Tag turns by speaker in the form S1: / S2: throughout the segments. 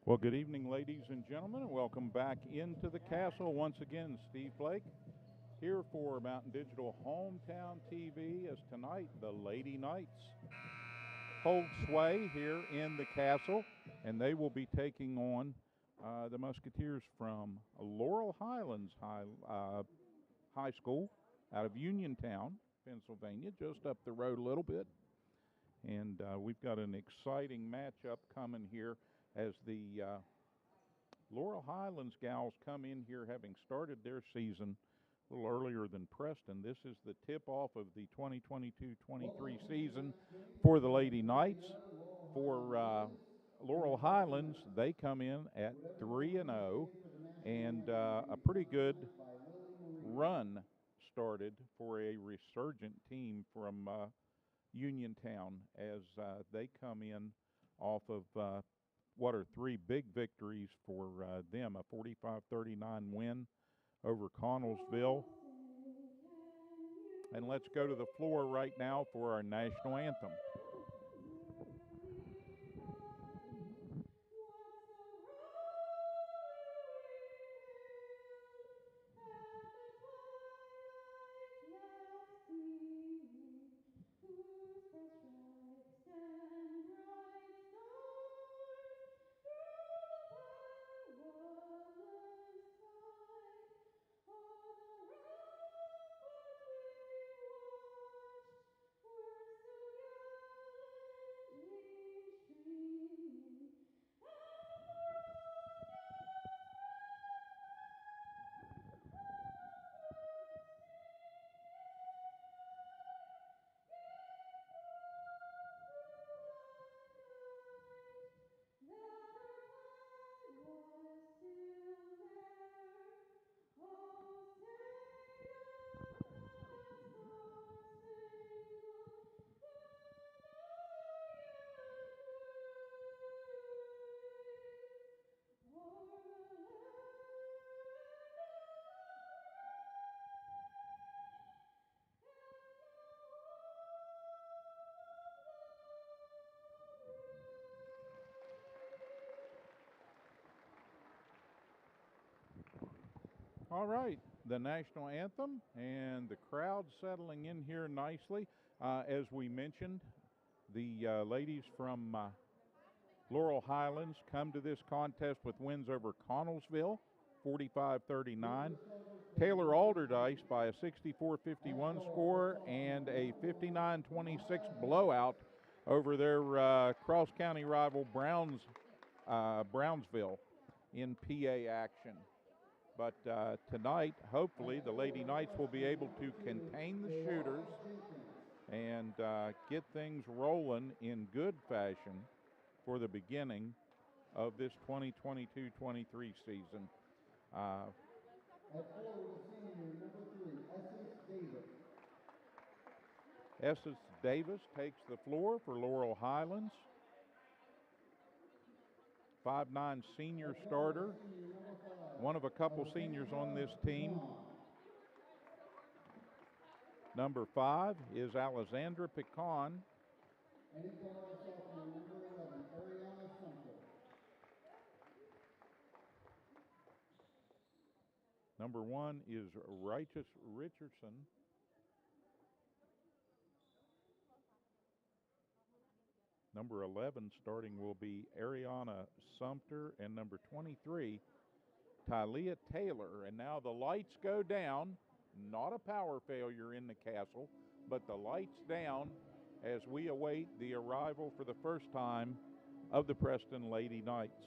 S1: Well, good evening, ladies and gentlemen, and welcome back into the castle. Once again, Steve Blake here for Mountain Digital Hometown TV as tonight the Lady Knights hold sway here in the castle, and they will be taking on the Musketeers from Laurel Highlands High School out of Uniontown, Pennsylvania, just up the road a little bit. And we've got an exciting matchup coming here as the Laurel Highlands gals come in here having started their season a little earlier than Preston. This is the tip-off of the 2022-23 season for the Lady Knights. For Laurel Highlands, they come in at 3-0, and a pretty good run started for a resurgent team from Uniontown as they come in off of what are three big victories for them, a 45-39 win over Connellsville. And let's go to the floor right now for our national anthem. All right, the national anthem and the crowd settling in here nicely. As we mentioned, the ladies from Laurel Highlands come to this contest with wins over Connellsville, 45-39, Taylor Alderdice by a 64-51 score, and a 59-26 blowout over their cross-county rival Brownsville in PA action. But tonight, hopefully, the Lady Knights will be able to contain the shooters and get things rolling in good fashion for the beginning of this 2022-23 season. Essex Davis takes the floor for Laurel Highlands. 5'9" senior starter, one of a couple seniors on this team. Number 5 is Alexandra Pecan. Number 1 is Righteous Richardson. Number 11 starting will be Ariana Sumter, and number 23, Tylia Taylor. And now the lights go down. Not a power failure in the castle, but the lights down as we await the arrival for the first time of the Preston Lady Knights.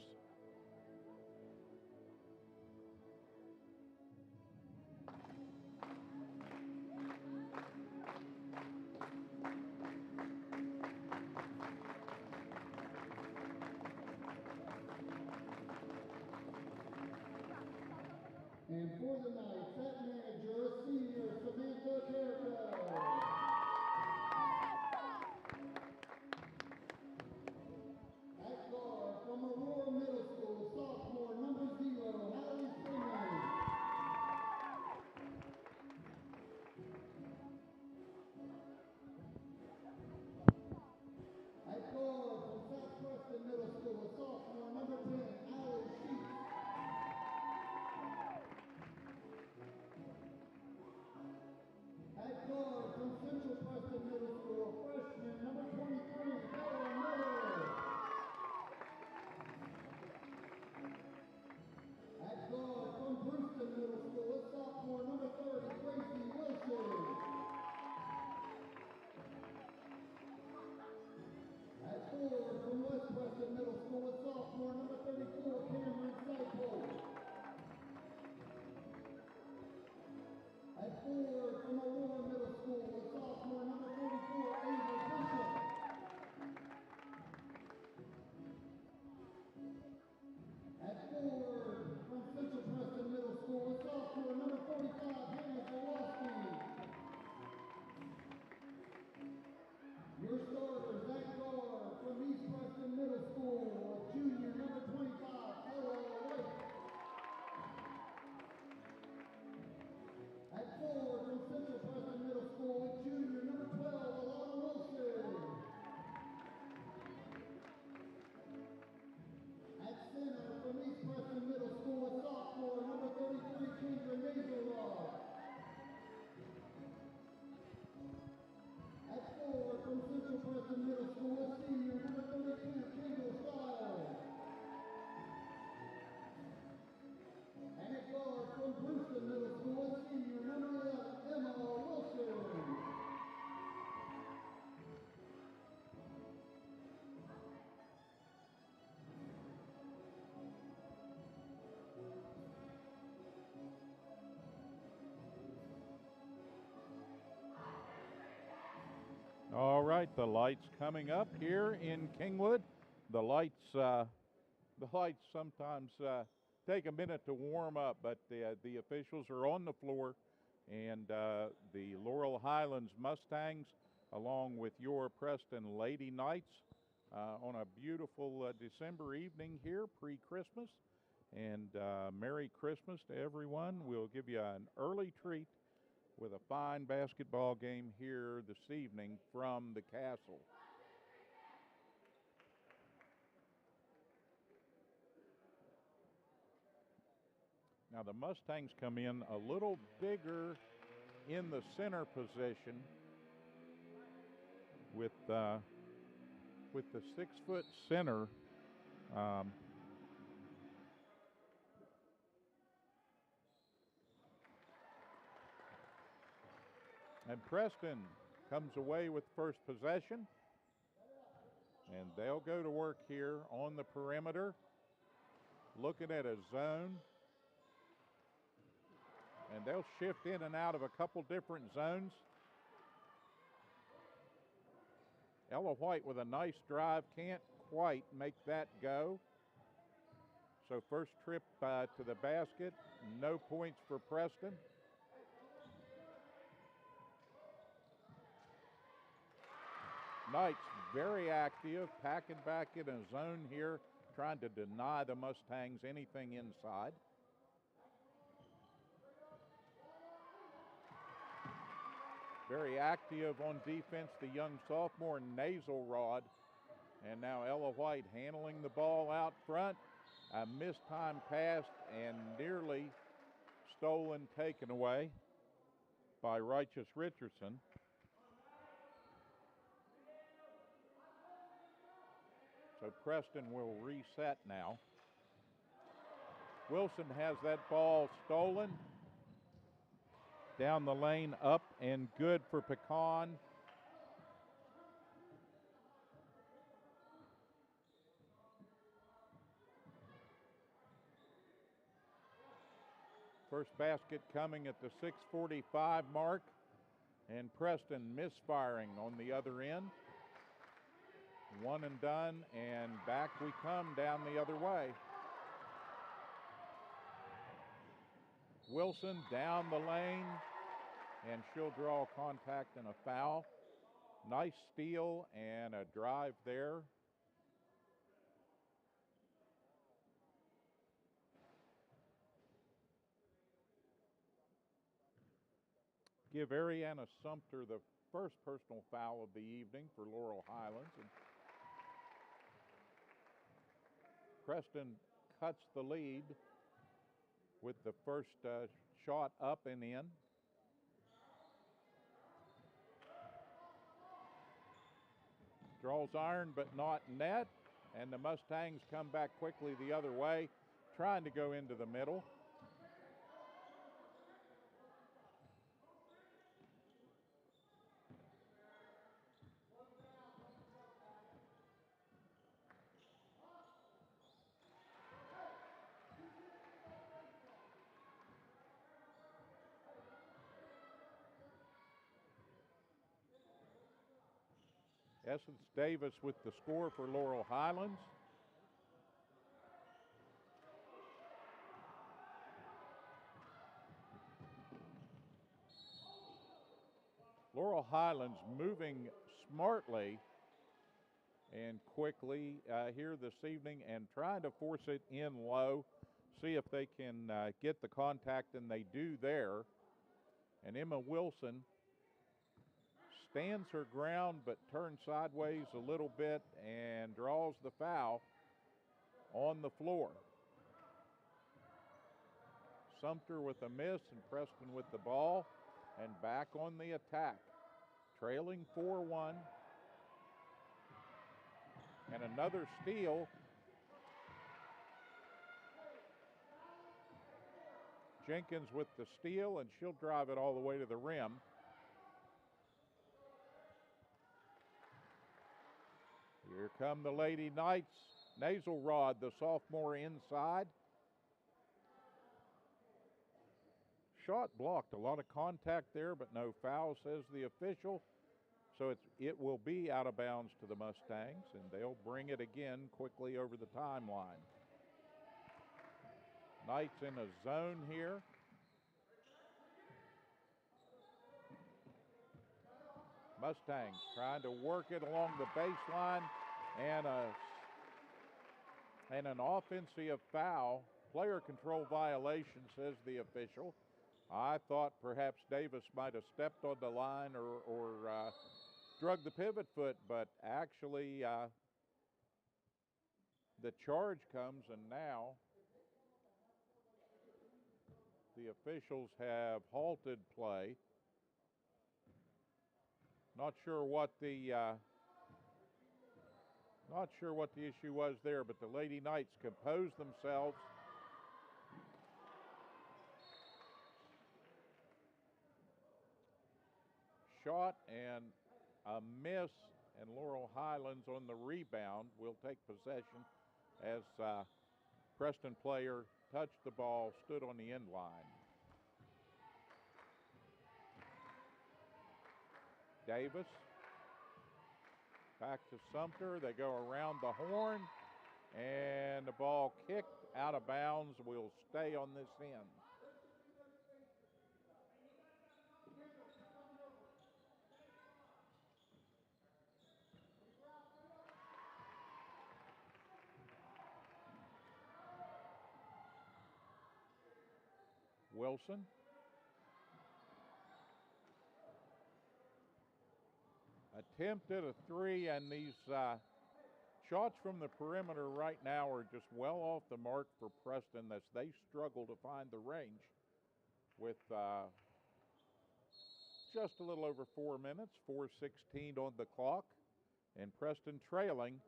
S2: And for the night, set manager, senior Samantha Carrico. At guard from Aurora Middle School, sophomore number 0, Hallie Springer. At guard from South Preston Middle School, sophomore number 10, forward from West Preston Middle School, a sophomore, number 34, Cameron Seipel. At forward from Aurora Middle School, a sophomore, number 44, Ava Bishop. At forward from Central Preston Middle School, a sophomore, number 45, Hannah Zawoski. Your starters at guard from East Preston Middle School, a junior, number 25, Ella White. At forward from Central Preston Middle School, a junior, number 12, Alana Wilson. At center from East Preston Middle School, a sophomore, number 33, Kendra Nazelrod. At forward from Central Preston Middle School, a senior, number 32, Kendall Stiles. And at guard from Preston Middle School, a senior, number 11, Emma Wilson.
S1: All right, the lights coming up here in Kingwood. The lights sometimes take a minute to warm up, but the officials are on the floor, and the Laurel Highlands Mustangs, along with your Preston Lady Knights, on a beautiful December evening here, pre-Christmas. And Merry Christmas to everyone. We'll give you an early treat with a fine basketball game here this evening from the castle. Now the Mustangs come in a little bigger in the center position with the 6-foot center. And Preston comes away with first possession. And they'll go to work here on the perimeter, looking at a zone. And they'll shift in and out of a couple different zones. Ella White with a nice drive, can't quite make that go. So first trip to the basket, no points for Preston. Knights very active, packing back in a zone here, trying to deny the Mustangs anything inside. Very active on defense, the young sophomore Nazelrod. And now Ella White handling the ball out front. A mistimed pass and nearly stolen, taken away by Righteous Richardson. So Preston will reset now. Wilson has that ball stolen. Down the lane, up and good for Pecan. First basket coming at the 6:45 mark. And Preston misfiring on the other end. One and done, and back we come down the other way. Wilson down the lane, and she'll draw contact and a foul. Nice steal and a drive there. Give Ariana Sumter the first personal foul of the evening for Laurel Highlands. And Preston cuts the lead with the first shot up and in. Draws iron but not net, and the Mustangs come back quickly the other way, trying to go into the middle. Essence Davis with the score for Laurel Highlands. Laurel Highlands moving smartly and quickly here this evening and trying to force it in low, see if they can get the contact, and they do there. And Emma Wilson stands her ground but turns sideways a little bit and draws the foul on the floor. Sumter with a miss and Preston with the ball and back on the attack, trailing 4-1. And another steal. Jenkins with the steal, and she'll drive it all the way to the rim. Here come the Lady Knights. Nazelrod, the sophomore, inside. Shot blocked. A lot of contact there, but no foul, says the official. So it will be out of bounds to the Mustangs, and they'll bring it again quickly over the timeline. Knights in a zone here. Mustangs trying to work it along the baseline, and an offensive foul. Player control violation, says the official. I thought perhaps Davis might have stepped on the line or drug the pivot foot, but actually the charge comes, and now the officials have halted play. Not sure what the issue was there, but the Lady Knights composed themselves. Shot and a miss, and Laurel Highlands on the rebound will take possession as Preston player touched the ball, stood on the end line. Davis back to Sumter. They go around the horn, and the ball kicked out of bounds. Will stay on this end. Wilson. Attempted a three, and these shots from the perimeter right now are just well off the mark for Preston as they struggle to find the range with just a little over 4 minutes, 4:16 on the clock, and Preston trailing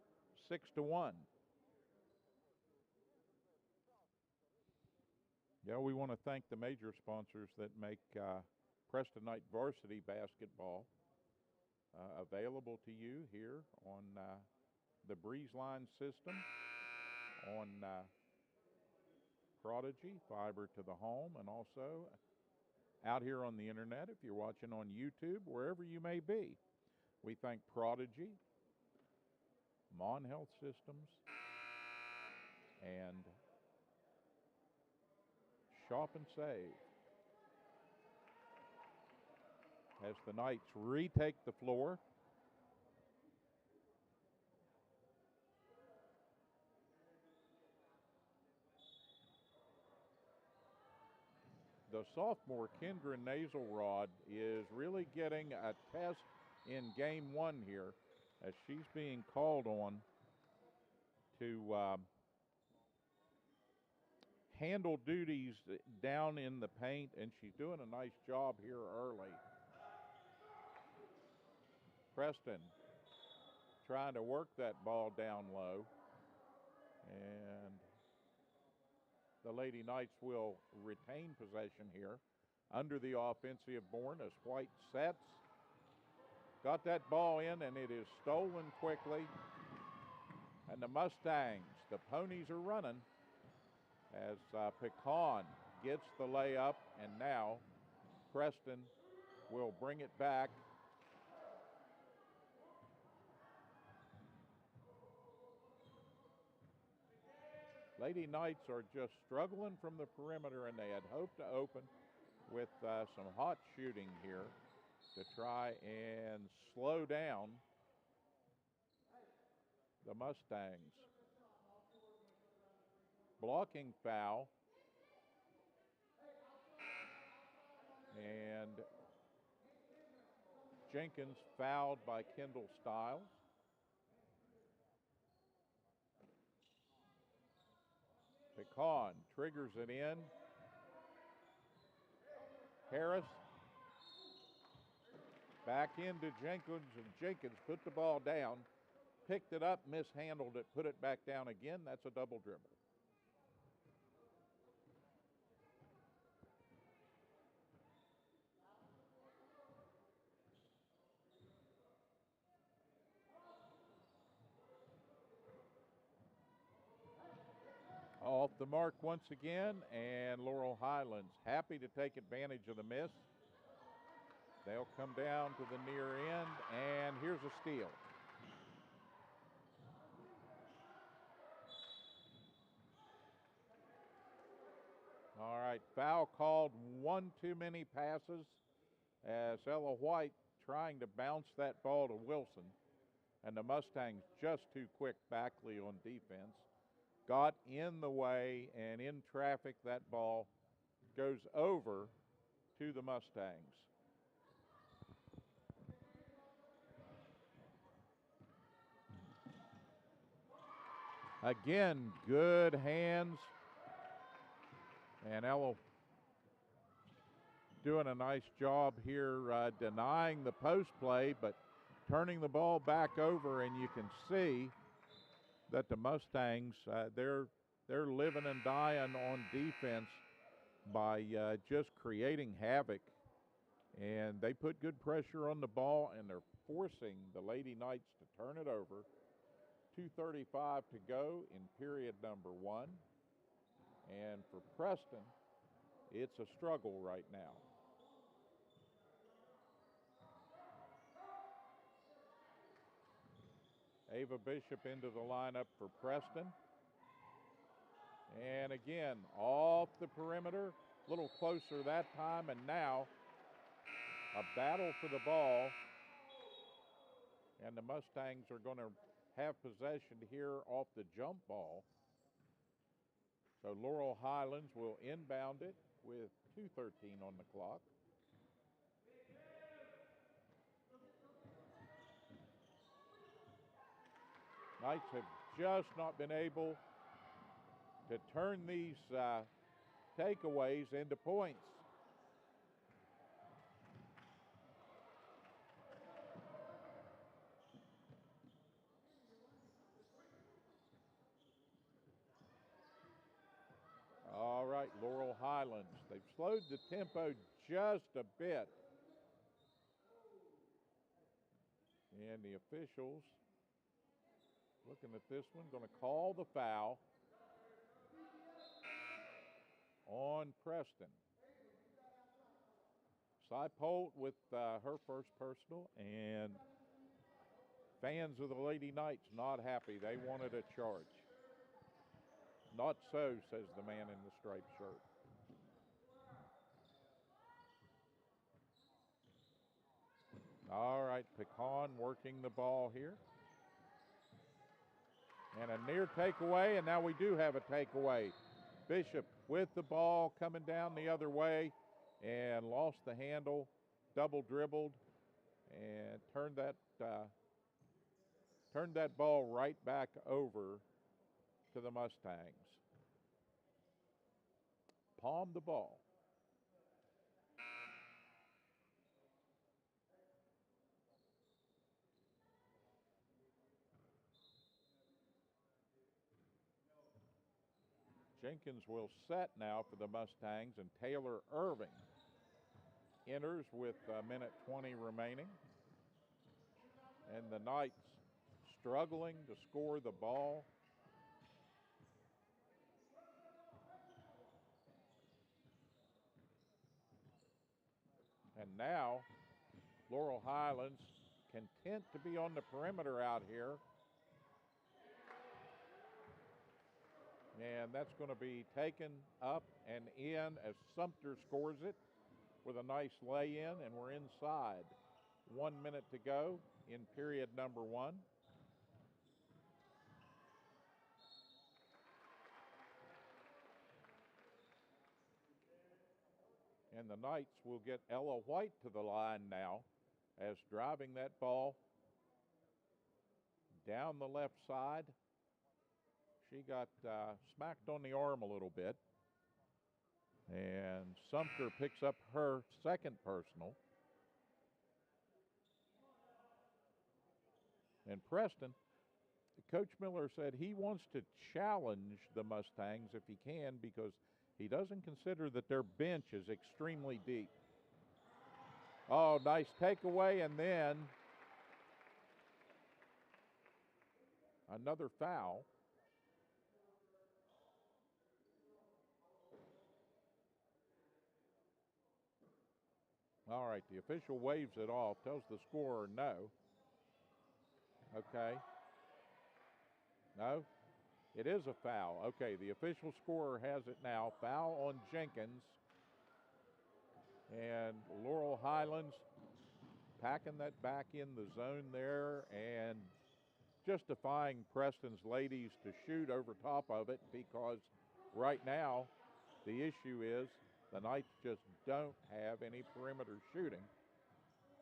S1: 6-1. Yeah, we want to thank the major sponsors that make Preston Knight Varsity basketball available to you here on the Breeze Line system, on Prodigy, fiber to the home, and also out here on the internet if you're watching on YouTube, wherever you may be. We thank Prodigy, Mon Health Systems, and Shop and Save as the Knights retake the floor. The sophomore Kendra Nazelrod is really getting a test in game one here as she's being called on to handle duties down in the paint, and she's doing a nice job here early. Preston trying to work that ball down low, and the Lady Knights will retain possession here under the offensive board as White sets. Got that ball in, and it is stolen quickly. And the Mustangs, the ponies are running as Pecan gets the layup, and now Preston will bring it back. Lady Knights are just struggling from the perimeter, and they had hoped to open with some hot shooting here to try and slow down the Mustangs. Blocking foul. And Jenkins fouled by Kendall Stiles. Pecan triggers it in. Harris back into Jenkins, and Jenkins put the ball down, picked it up, mishandled it, put it back down again. That's a double dribble. Off the mark once again, and Laurel Highlands happy to take advantage of the miss. They'll come down to the near end, and here's a steal. All right, foul called, one too many passes as Ella White trying to bounce that ball to Wilson, and the Mustangs just too quick. Backley on defense got in the way, and in traffic that ball goes over to the Mustangs. Again, good hands, and Ella doing a nice job here denying the post play, but turning the ball back over, and you can see that the Mustangs, they're living and dying on defense by just creating havoc, and they put good pressure on the ball, and they're forcing the Lady Knights to turn it over. 2:35 to go in period number 1, and for Preston, it's a struggle right now. Ava Bishop into the lineup for Preston. And again, off the perimeter, a little closer that time, and now a battle for the ball. And the Mustangs are going to have possession here off the jump ball. So Laurel Highlands will inbound it with 2:13 on the clock. Knights have just not been able to turn these takeaways into points. All right, Laurel Highlands. They've slowed the tempo just a bit. And the officials, looking at this one, going to call the foul on Preston. Seipold with her first personal, and fans of the Lady Knights not happy. They wanted a charge. Not so, says the man in the striped shirt. All right, Pecan working the ball here. And a near takeaway, and now we do have a takeaway. Bishop with the ball coming down the other way and lost the handle, double dribbled, and turned that ball right back over to the Mustangs. Palm the ball. Jenkins will set now for the Mustangs, and Taylor Irving enters with a minute 20 remaining. And the Knights struggling to score the ball. And now Laurel Highlands content to be on the perimeter out here. And that's going to be taken up and in as Sumter scores it with a nice lay-in, and we're inside. 1 minute to go in period number one. And the Knights will get Ella White to the line now as driving that ball down the left side. She got smacked on the arm a little bit. And Sumter picks up her second personal. And Preston, Coach Miller said he wants to challenge the Mustangs if he can because he doesn't consider that their bench is extremely deep. Oh, nice takeaway, and then another foul. All right, the official waves it off, tells the scorer no. Okay. No, it is a foul. Okay, the official scorer has it now. Foul on Jenkins. And Laurel Highlands packing that back in the zone there and just defying Preston's ladies to shoot over top of it because right now the issue is the Knights just don't have any perimeter shooting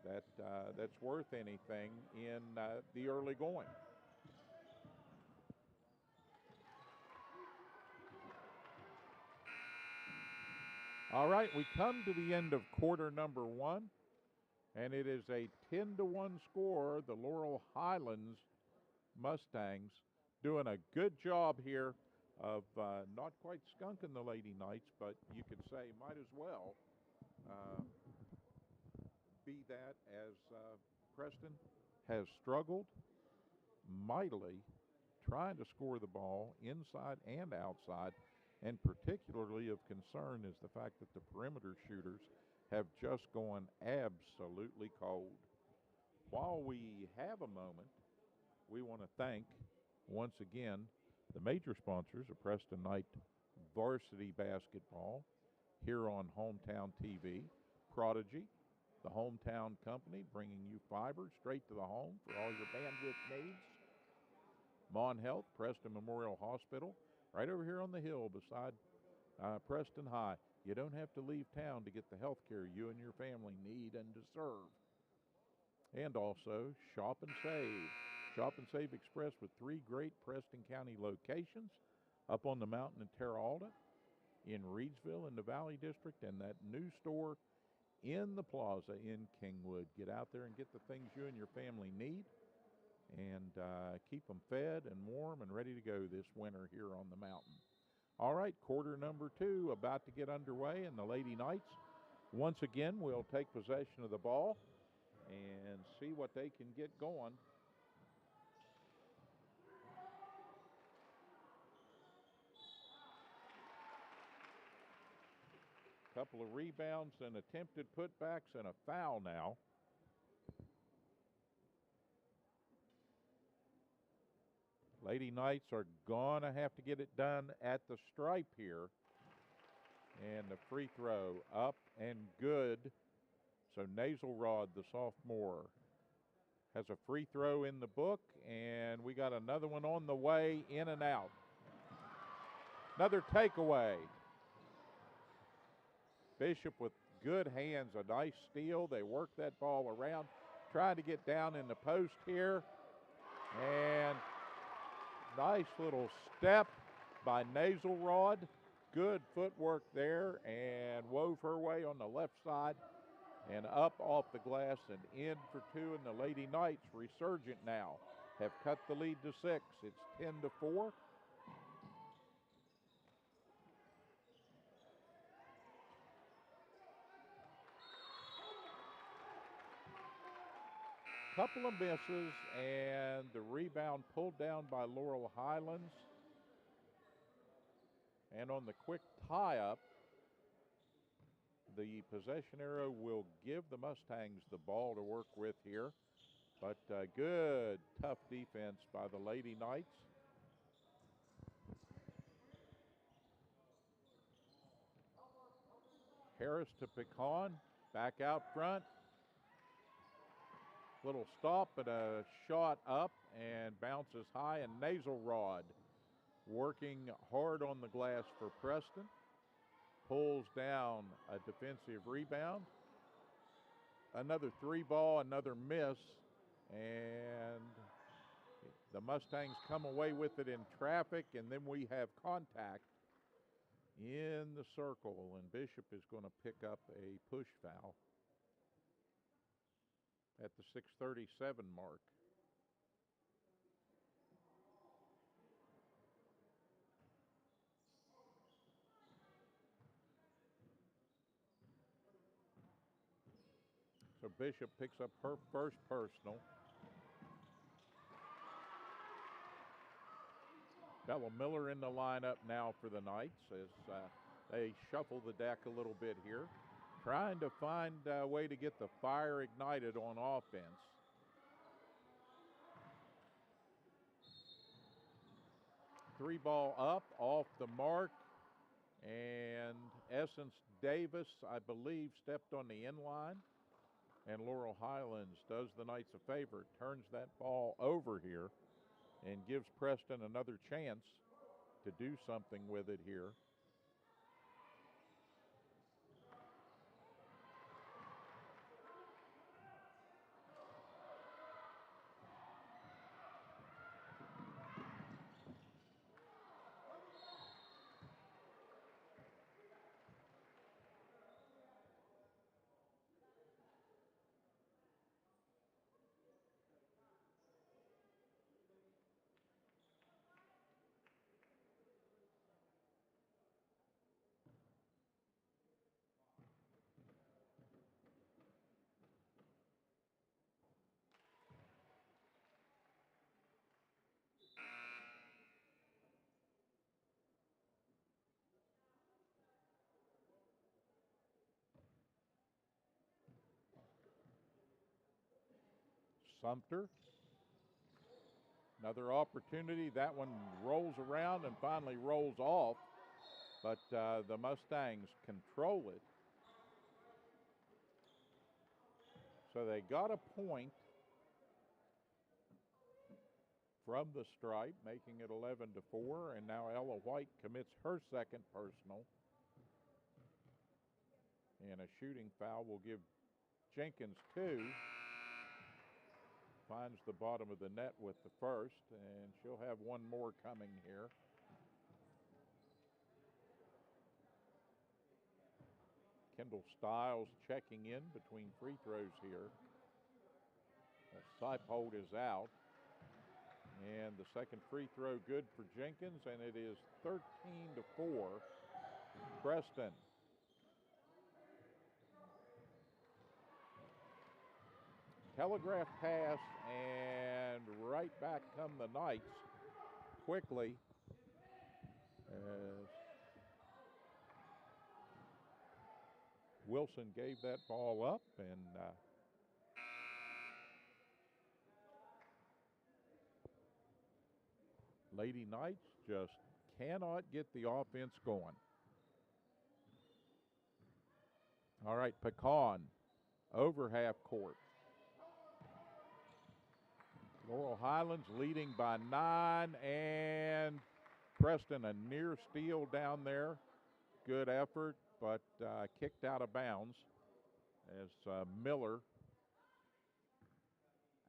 S1: that's worth anything in the early going. All right, we come to the end of quarter number one, and it is a 10-1 score. The Laurel Highlands Mustangs doing a good job here of not quite skunking the Lady Knights, but you could say might as well be that as Preston has struggled mightily trying to score the ball inside and outside, and particularly of concern is the fact that the perimeter shooters have just gone absolutely cold. While we have a moment, we want to thank once again the major sponsors of Preston Knight Varsity Basketball here on Hometown TV. Prodigy, the hometown company, bringing you fiber straight to the home for all your bandwidth needs. Mon Health, Preston Memorial Hospital, right over here on the hill beside Preston High. You don't have to leave town to get the health care you and your family need and deserve. And also, Shop and Save. Shop and Save Express with 3 great Preston County locations up on the mountain in Terra Alta, in Reedsville in the Valley District, and that new store in the plaza in Kingwood. Get out there and get the things you and your family need and keep them fed and warm and ready to go this winter here on the mountain. All right, quarter number 2 about to get underway, and the Lady Knights once again will take possession of the ball and see what they can get going. Couple of rebounds and attempted putbacks and a foul now. Lady Knights are going to have to get it done at the stripe here. And the free throw up and good. So Nazelrod, the sophomore, has a free throw in the book, and we got another one on the way, in and out. Another takeaway. Bishop with good hands, a nice steal. They work that ball around, trying to get down in the post here. And nice little step by Nazelrod. Good footwork there, and wove her way on the left side and up off the glass and in for 2. And the Lady Knights, resurgent now, have cut the lead to 6. It's 10-4. Couple of misses, and the rebound pulled down by Laurel Highlands. And on the quick tie-up, the possession arrow will give the Mustangs the ball to work with here. But good, tough defense by the Lady Knights. Harris to Pecan, back out front. Little stop, but a shot up and bounces high, and Nasal Rod working hard on the glass for Preston. Pulls down a defensive rebound. Another 3-ball, another miss, and the Mustangs come away with it in traffic, and then we have contact in the circle, and Bishop is going to pick up a push foul at the 6:37 mark. So Bishop picks up her first personal. Bella Miller in the lineup now for the Knights as they shuffle the deck a little bit here, trying to find a way to get the fire ignited on offense. Three ball up, off the mark, and Essence Davis, I believe, stepped on the end line, and Laurel Highlands does the Knights a favor, turns that ball over here, and gives Preston another chance to do something with it here. Sumter, another opportunity. That one rolls around and finally rolls off, but the Mustangs control it. So they got a point from the stripe, making it 11-4, and now Ella White commits her second personal. And a shooting foul will give Jenkins 2. Finds the bottom of the net with the first, and she'll have one more coming here. Kendall Stiles checking in between free throws here. Seipold is out. And the second free throw good for Jenkins, and it is 13-4. Preston. Telegraph pass, and right back come the Knights quickly as Wilson gave that ball up, and Lady Knights just cannot get the offense going. All right, Pecan over half court. Laurel Highlands leading by 9, and Preston a near steal down there. Good effort, but kicked out of bounds as Miller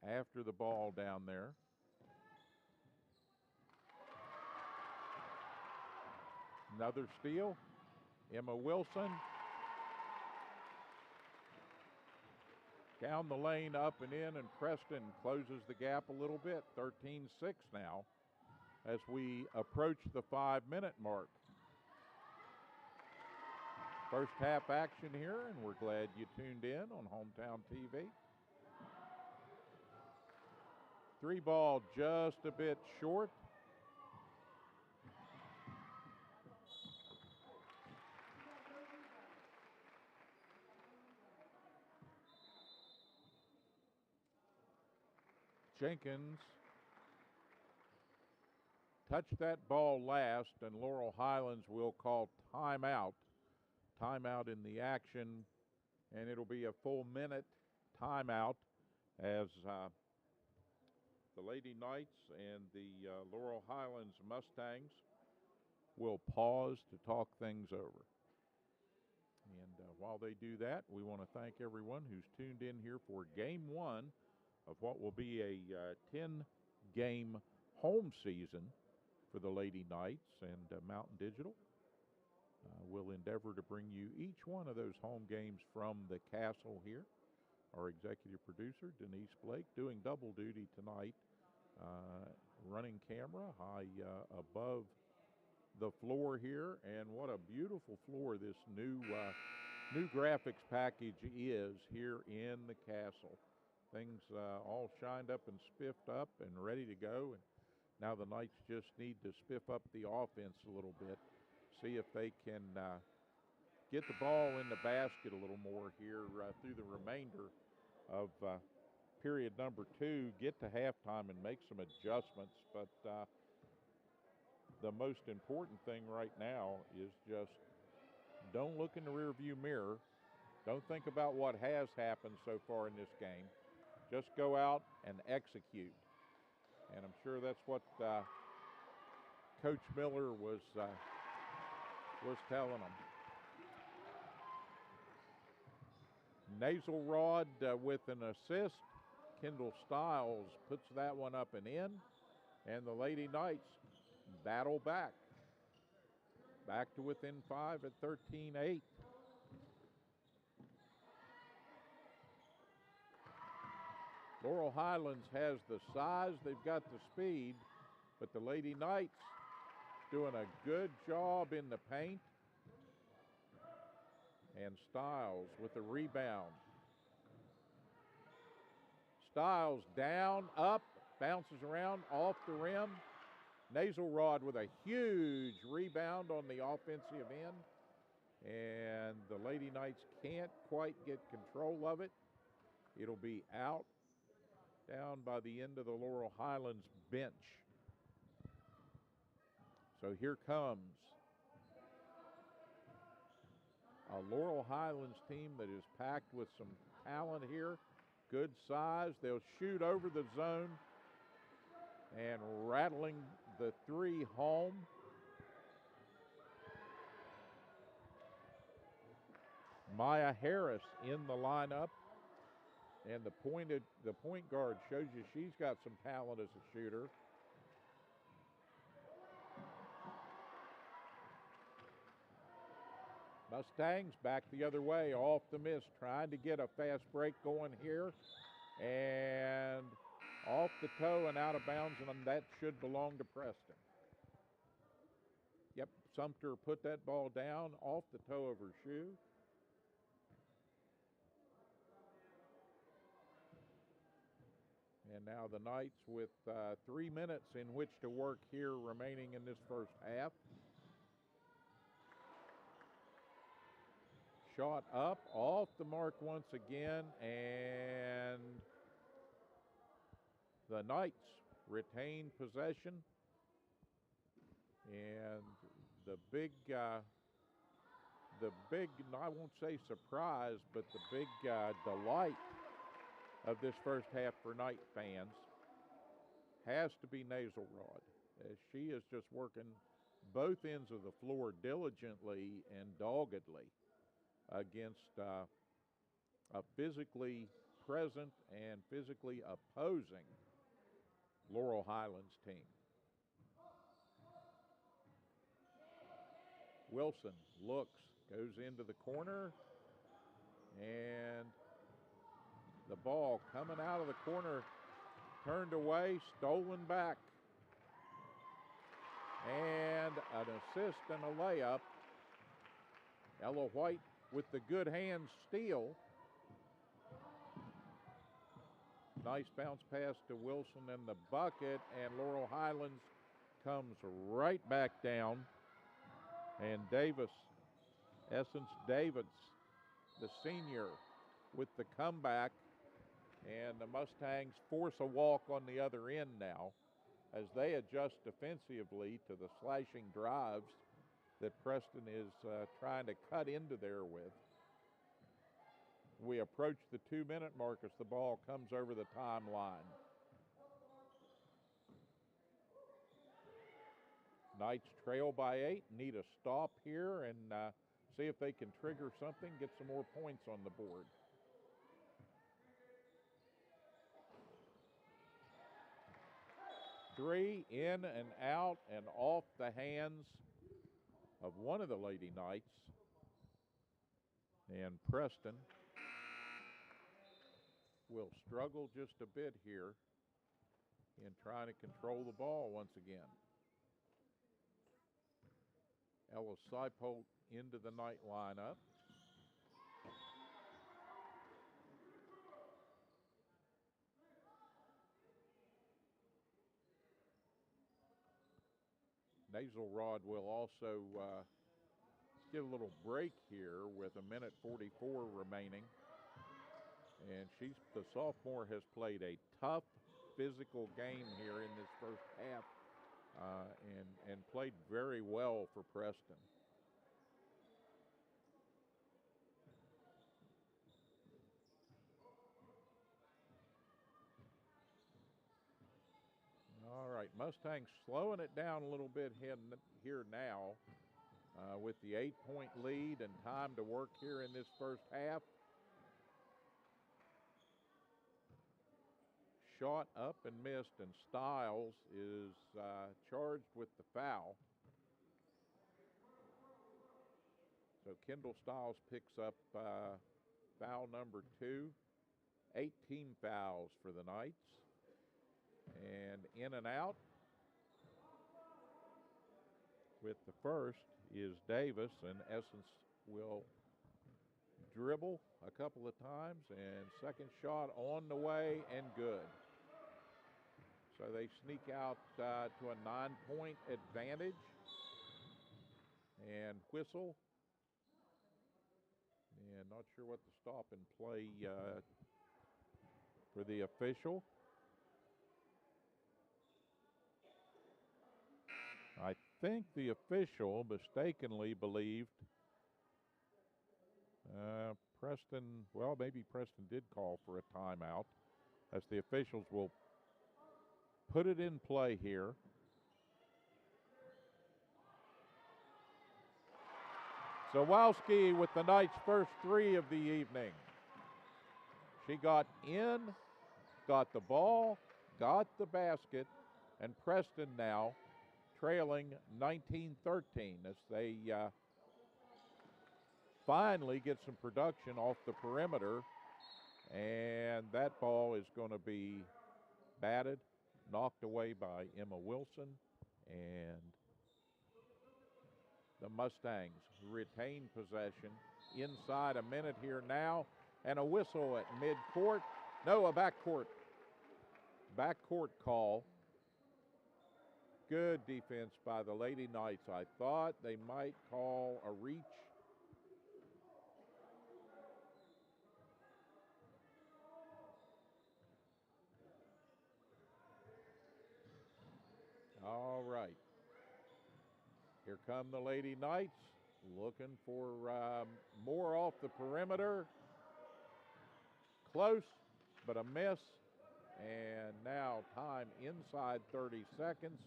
S1: after the ball down there. Another steal. Emma Wilson down the lane, up and in, and Preston closes the gap a little bit. 13-6 now as we approach the 5-minute mark. First half action here, and we're glad you tuned in on Hometown TV. 3-ball just a bit short. Jenkins touched that ball last, and Laurel Highlands will call timeout timeout in the action, and it'll be a full minute timeout as the Lady Knights and the Laurel Highlands Mustangs will pause to talk things over. And while they do that, we want to thank everyone who's tuned in here for Game 1 of what will be a 10-game home season for the Lady Knights and Mountain Digital. We'll endeavor to bring you each one of those home games from the castle here. Our executive producer, Denise Blake, doing double duty tonight, running camera high above the floor here. And what a beautiful floor this new graphics package is here in the castle. Things all shined up and spiffed up and ready to go. And now the Knights just need to spiff up the offense a little bit, see if they can get the ball in the basket a little more here through the remainder of period number 2, get to halftime and make some adjustments. But the most important thing right now is just don't look in the rearview mirror. Don't think about what has happened so far in this game. Just go out and execute. And I'm sure that's what Coach Miller was telling them. Nasal Rod with an assist. Kendall Stiles puts that one up and in. And the Lady Knights battle back. Back to within 5 at 13-8. Laurel Highlands has the size, they've got the speed, but the Lady Knights doing a good job in the paint. And Stiles with the rebound. Stiles down, up, bounces around, off the rim. Nasal Rod with a huge rebound on the offensive end. And the Lady Knights can't quite get control of it. It'll be out down by the end of the Laurel Highlands bench. So here comes a Laurel Highlands team that is packed with some talent here. Good size. They'll shoot over the zone and rattling the 3 home. Maya Harris in the lineup. And the point guard shows you she's got some talent as a shooter. Mustangs back the other way, off the miss, trying to get a fast break going here. And off the toe and out of bounds, and that should belong to Preston. Yep, Sumter put that ball down off the toe of her shoe. And now the Knights with 3 minutes in which to work here remaining in this first half. Shot up, off the mark once again, and the Knights retain possession. And the big, I won't say surprise, but the big delight of this first half for Knight fans has to be Nasal Rod, as she is just working both ends of the floor diligently and doggedly against a physically present and physically opposing Laurel Highlands team. Wilson looks, goes into the corner, and the ball coming out of the corner, turned away, stolen back. And an assist and a layup. Ella White with the good hand steal. Nice bounce pass to Wilson and the bucket, and Laurel Highlands comes right back down. And Davis, Essence Davis, the senior, with the comeback. And the Mustangs force a walk on the other end now as they adjust defensively to the slashing drives that Preston is trying to cut into there with. We approach the 2-minute mark as the ball comes over the timeline. Knights trail by 8, need a stop here and see if they can trigger something, get some more points on the board. Three in and out and off the hands of one of the Lady Knights. And Preston will struggle just a bit here in trying to control the ball once again. Ella Seipold into the Knight lineup. Naselrod will also get a little break here with 1:44 remaining. And the sophomore has played a tough physical game here in this first half and played very well for Preston. All right, Mustangs slowing it down a little bit here now with the 8-point lead and time to work here in this first half. Shot up and missed, and Stiles is charged with the foul. So Kendall Stiles picks up foul number 2. 18 fouls for the Knights. And in and out with the first is Davis, and Essence will dribble a couple of times, and second shot on the way and good. So they sneak out to a 9-point advantage and whistle. And not sure what the stop and play for the official. I think the official mistakenly believed Preston, well, maybe Preston did call for a timeout, as the officials will put it in play here. Zawalski with the Knights' first 3 of the evening. She got in, got the ball, got the basket, and Preston now trailing 19-13 as they finally get some production off the perimeter, and that ball is going to be batted, knocked away by Emma Wilson, and the Mustangs retain possession inside a minute here now, and a whistle at midcourt. No, a backcourt call. Good defense by the Lady Knights. I thought they might call a reach. All right. Here come the Lady Knights, looking for more off the perimeter. Close, but a miss. And now time inside 30 seconds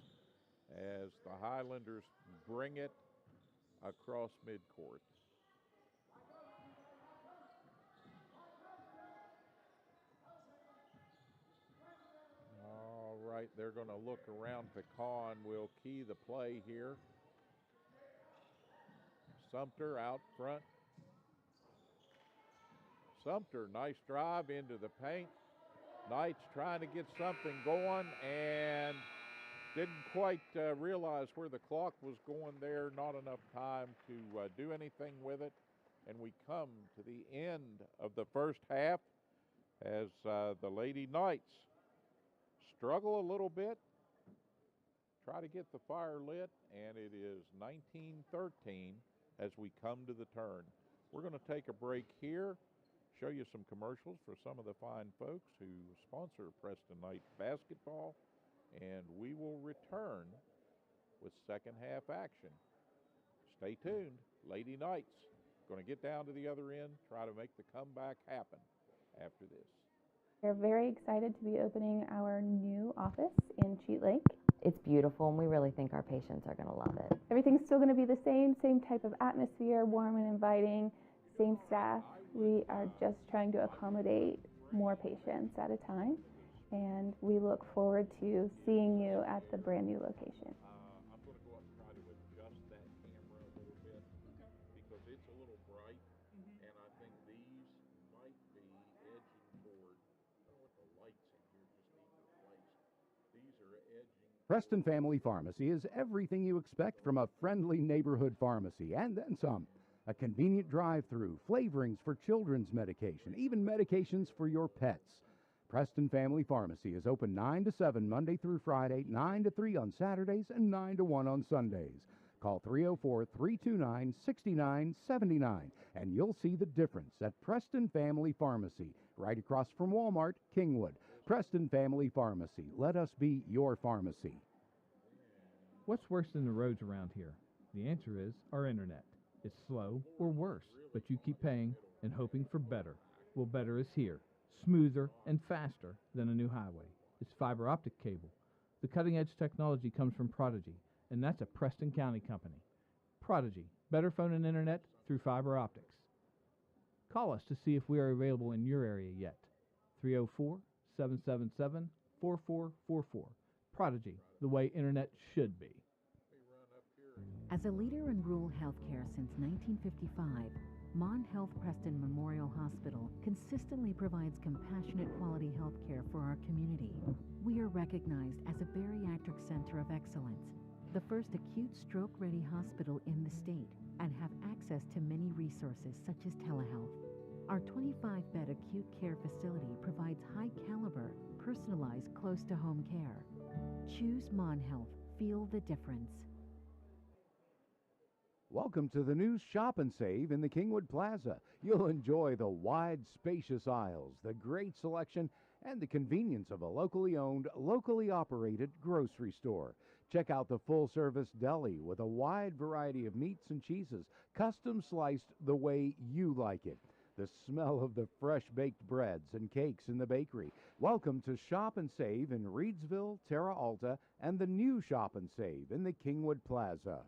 S1: as the Highlanders bring it across midcourt. All right, they're going to look around. Pecan will key the play here. Sumter out front. Sumter, nice drive into the paint. Knights trying to get something going and didn't quite realize where the clock was going there. Not enough time to do anything with it. And we come to the end of the first half as the Lady Knights struggle a little bit, try to get the fire lit, and it is 19-13 as we come to the turn. We're going to take a break here, show you some commercials for some of the fine folks who sponsor Preston Knight basketball, and we will return with second half action. Stay tuned. Lady Knights going to get down to the other end, try to make the comeback happen after this.
S3: We're very excited to be opening our new office in Cheat Lake.
S4: It's beautiful, and we really think our patients are going to love it.
S3: Everything's still going to be the same type of atmosphere, warm and inviting, same staff. We are just trying to accommodate more patients at a time, and we look forward to seeing you at the brand new location.
S1: I'm going to go up and try to adjust that camera a little bit because it's a little bright, and I think these might be edging toward, I don't know what the lights in here just need replaced. These are edging.
S5: Preston Family Pharmacy is everything you expect from a friendly neighborhood pharmacy, and then some. A convenient drive-through, flavorings for children's medication, even medications for your pets. Preston Family Pharmacy is open 9 to 7 Monday through Friday, 9 to 3 on Saturdays, and 9 to 1 on Sundays. Call 304-329-6979, and you'll see the difference at Preston Family Pharmacy, right across from Walmart, Kingwood. Preston Family Pharmacy. Let us be your pharmacy.
S6: What's worse than the roads around here? The answer is our internet. It's slow or worse, but you keep paying and hoping for better. Well, better is here, smoother and faster than a new highway. It's fiber optic cable. The cutting-edge technology comes from Prodigy, and that's a Preston County company. Prodigy, better phone and internet through fiber optics. Call us to see if we are available in your area yet. 304-777-4444. Prodigy, the way internet should be.
S7: As a leader in rural healthcare since 1955, Mon Health Preston Memorial Hospital consistently provides compassionate quality healthcare for our community. We are recognized as a bariatric center of excellence, the first acute stroke-ready hospital in the state, and have access to many resources such as telehealth. Our 25-bed acute care facility provides high-caliber, personalized, close-to-home care. Choose Mon Health. Feel the difference.
S5: Welcome to the new Shop and Save in the Kingwood Plaza. You'll enjoy the wide, spacious aisles, the great selection, and the convenience of a locally owned, locally operated grocery store. Check out the full-service deli with a wide variety of meats and cheeses, custom sliced the way you like it. The smell of the fresh-baked breads and cakes in the bakery. Welcome to Shop and Save in Reedsville, Terra Alta, and the new Shop and Save in the Kingwood Plaza.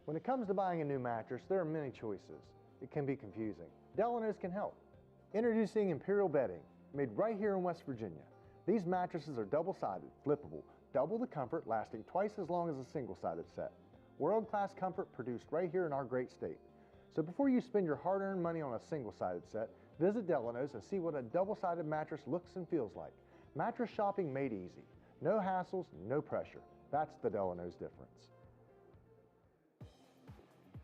S8: When it comes to buying a new mattress, there are many choices. It can be confusing. Delano's can help. Introducing Imperial Bedding, made right here in West Virginia. These mattresses are double-sided, flippable, double the comfort, lasting twice as long as a single-sided set. World-class comfort produced right here in our great state. So before you spend your hard-earned money on a single-sided set, visit Delano's and see what a double-sided mattress looks and feels like. Mattress shopping made easy. No hassles, no pressure. That's the Delano's difference.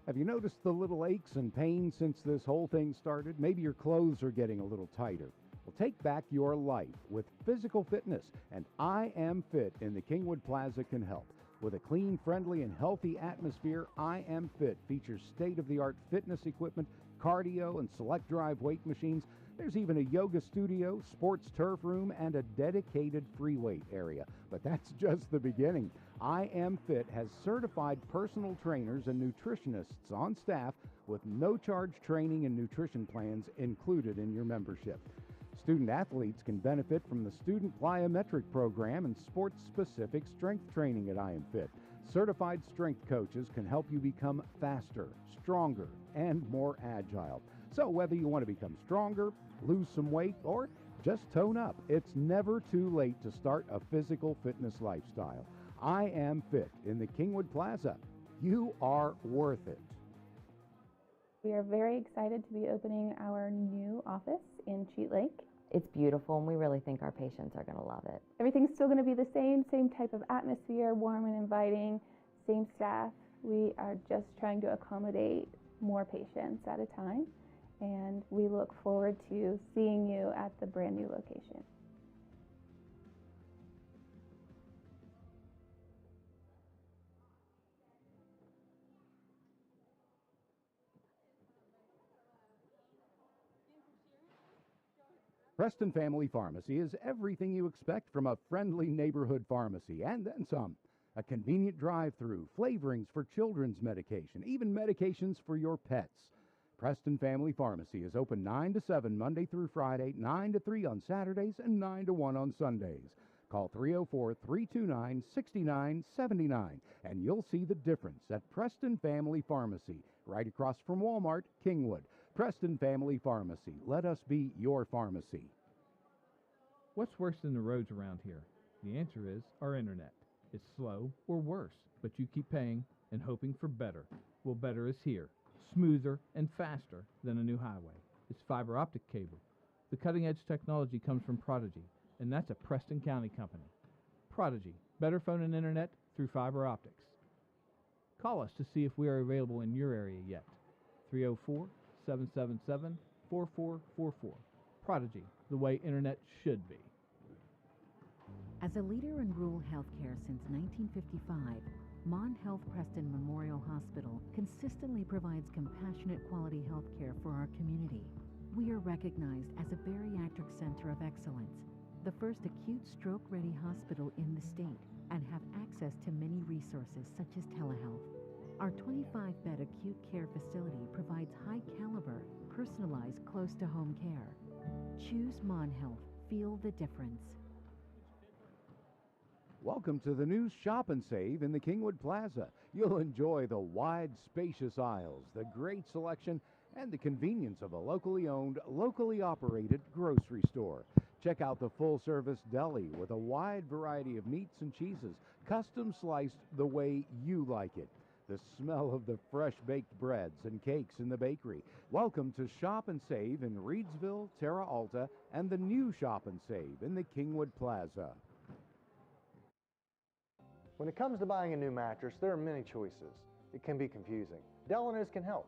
S5: Have you noticed the little aches and pains since this whole thing started? Maybe your clothes are getting a little tighter. Well, take back your life with physical fitness, and I Am Fit in the Kingwood Plaza can help. With a clean, friendly, and healthy atmosphere, I Am Fit features state-of-the-art fitness equipment, cardio, and select drive weight machines. There's even a yoga studio, sports turf room, and a dedicated free weight area. But that's just the beginning. I Am Fit has certified personal trainers and nutritionists on staff with no-charge training and nutrition plans included in your membership. Student athletes can benefit from the Student Plyometric Program and sports-specific strength training at I Am Fit. Certified strength coaches can help you become faster, stronger, and more agile. So whether you want to become stronger, lose some weight, or just tone up, it's never too late to start a physical fitness lifestyle. I Am Fit in the Kingwood Plaza. You are worth it.
S3: We are very excited to be opening our new office in Cheat Lake.
S4: It's beautiful, and we really think our patients are going to love it.
S3: Everything's still going to be the same type of atmosphere, warm and inviting, same staff. We are just trying to accommodate more patients at a time, and we look forward to seeing you at the brand new location.
S5: Preston Family Pharmacy is everything you expect from a friendly neighborhood pharmacy, and then some. a convenient drive-through, flavorings for children's medication, even medications for your pets. Preston Family Pharmacy is open 9 to 7 Monday through Friday, 9 to 3 on Saturdays, and 9 to 1 on Sundays. Call 304-329-6979, and you'll see the difference at Preston Family Pharmacy, right across from Walmart, Kingwood. Preston Family Pharmacy. Let us be your pharmacy.
S6: What's worse than the roads around here? The answer is our internet. It's slow or worse, but you keep paying and hoping for better. Well, better is here, smoother and faster than a new highway. It's fiber optic cable. The cutting-edge technology comes from Prodigy, and that's a Preston County company. Prodigy, better phone and internet through fiber optics. Call us to see if we are available in your area yet. 304-777-4444. Prodigy, the way internet should be.
S7: As a leader in rural healthcare since 1955, Mon Health Preston Memorial Hospital consistently provides compassionate quality healthcare for our community. We are recognized as a bariatric center of excellence, the first acute stroke-ready hospital in the state, and have access to many resources such as telehealth. Our 25-bed acute care facility provides high-caliber, personalized, close-to-home care. Choose Mon Health. Feel the difference.
S5: Welcome to the new Shop and Save in the Kingwood Plaza. You'll enjoy the wide, spacious aisles, the great selection, and the convenience of a locally owned, locally operated grocery store. Check out the full-service deli with a wide variety of meats and cheeses, custom sliced the way you like it. The smell of the fresh-baked breads and cakes in the bakery. Welcome to Shop and Save in Reedsville, Terra Alta, and the new Shop and Save in the Kingwood Plaza.
S8: When it comes to buying a new mattress, there are many choices. It can be confusing. Delano's can help.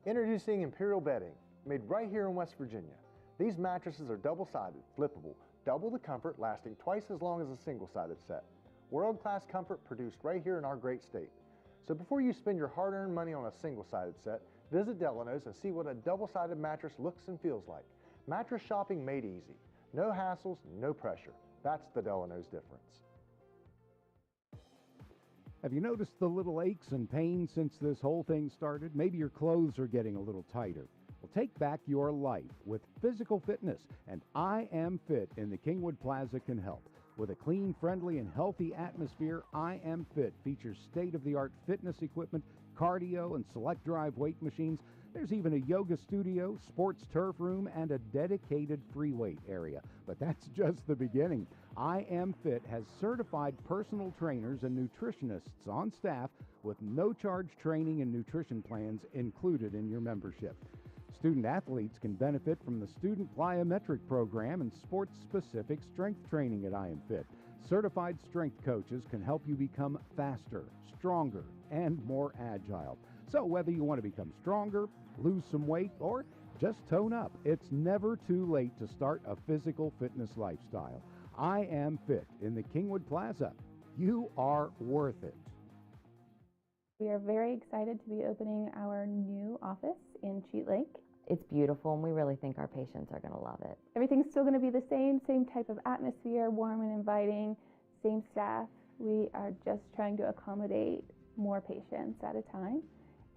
S8: Introducing Imperial Bedding, made right here in West Virginia. These mattresses are double-sided, flippable, double the comfort, lasting twice as long as a single-sided set. World-class comfort produced right here in our great state. So before you spend your hard-earned money on a single-sided set, visit Delano's and see what a double-sided mattress looks and feels like. Mattress shopping made easy. No hassles, no pressure. That's the Delano's difference.
S5: Have you noticed the little aches and pains since this whole thing started? Maybe your clothes are getting a little tighter. Well, take back your life with physical fitness, and I Am Fit in the Kingwood Plaza can help. With a clean, friendly, and healthy atmosphere, I Am Fit features state-of-the-art fitness equipment, cardio, and select drive weight machines. There's even a yoga studio, sports turf room, and a dedicated free weight area. But that's just the beginning. I Am Fit has certified personal trainers and nutritionists on staff with no-charge training and nutrition plans included in your membership. Student athletes can benefit from the student plyometric program and sports-specific strength training at I Am Fit. Certified strength coaches can help you become faster, stronger, and more agile. So whether you want to become stronger, lose some weight, or just tone up, it's never too late to start a physical fitness lifestyle. I Am Fit in the Kingwood Plaza. You are worth it.
S3: We are very excited to be opening our new office in Cheat Lake.
S4: It's beautiful, and we really think our patients are going to love it.
S3: Everything's still going to be the same type of atmosphere, warm and inviting, same staff. We are just trying to accommodate more patients at a time,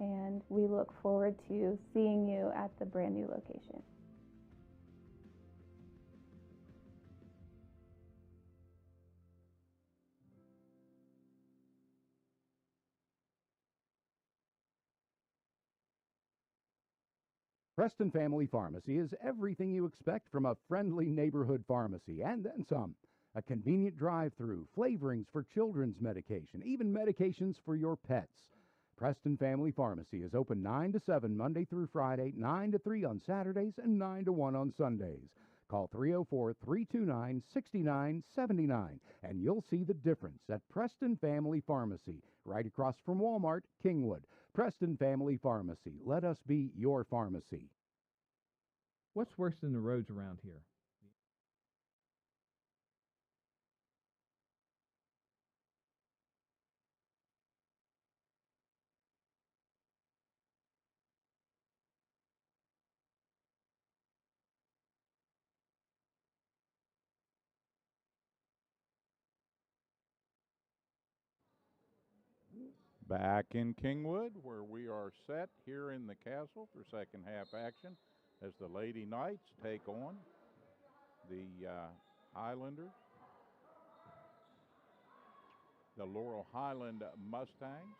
S3: and we look forward to seeing you at the brand new location.
S5: Preston Family Pharmacy is everything you expect from a friendly neighborhood pharmacy, and then some. A convenient drive-through, flavorings for children's medication, even medications for your pets. Preston Family Pharmacy is open 9 to 7 Monday through Friday, 9 to 3 on Saturdays, and 9 to 1 on Sundays. Call 304-329-6979, and you'll see the difference at Preston Family Pharmacy, right across from Walmart, Kingwood. Preston Family Pharmacy. Let us be your pharmacy.
S6: What's worse than the roads around here?
S1: Back in Kingwood, where we are set here in the castle for second half action as the Lady Knights take on the Highlanders, the Laurel Highland Mustangs.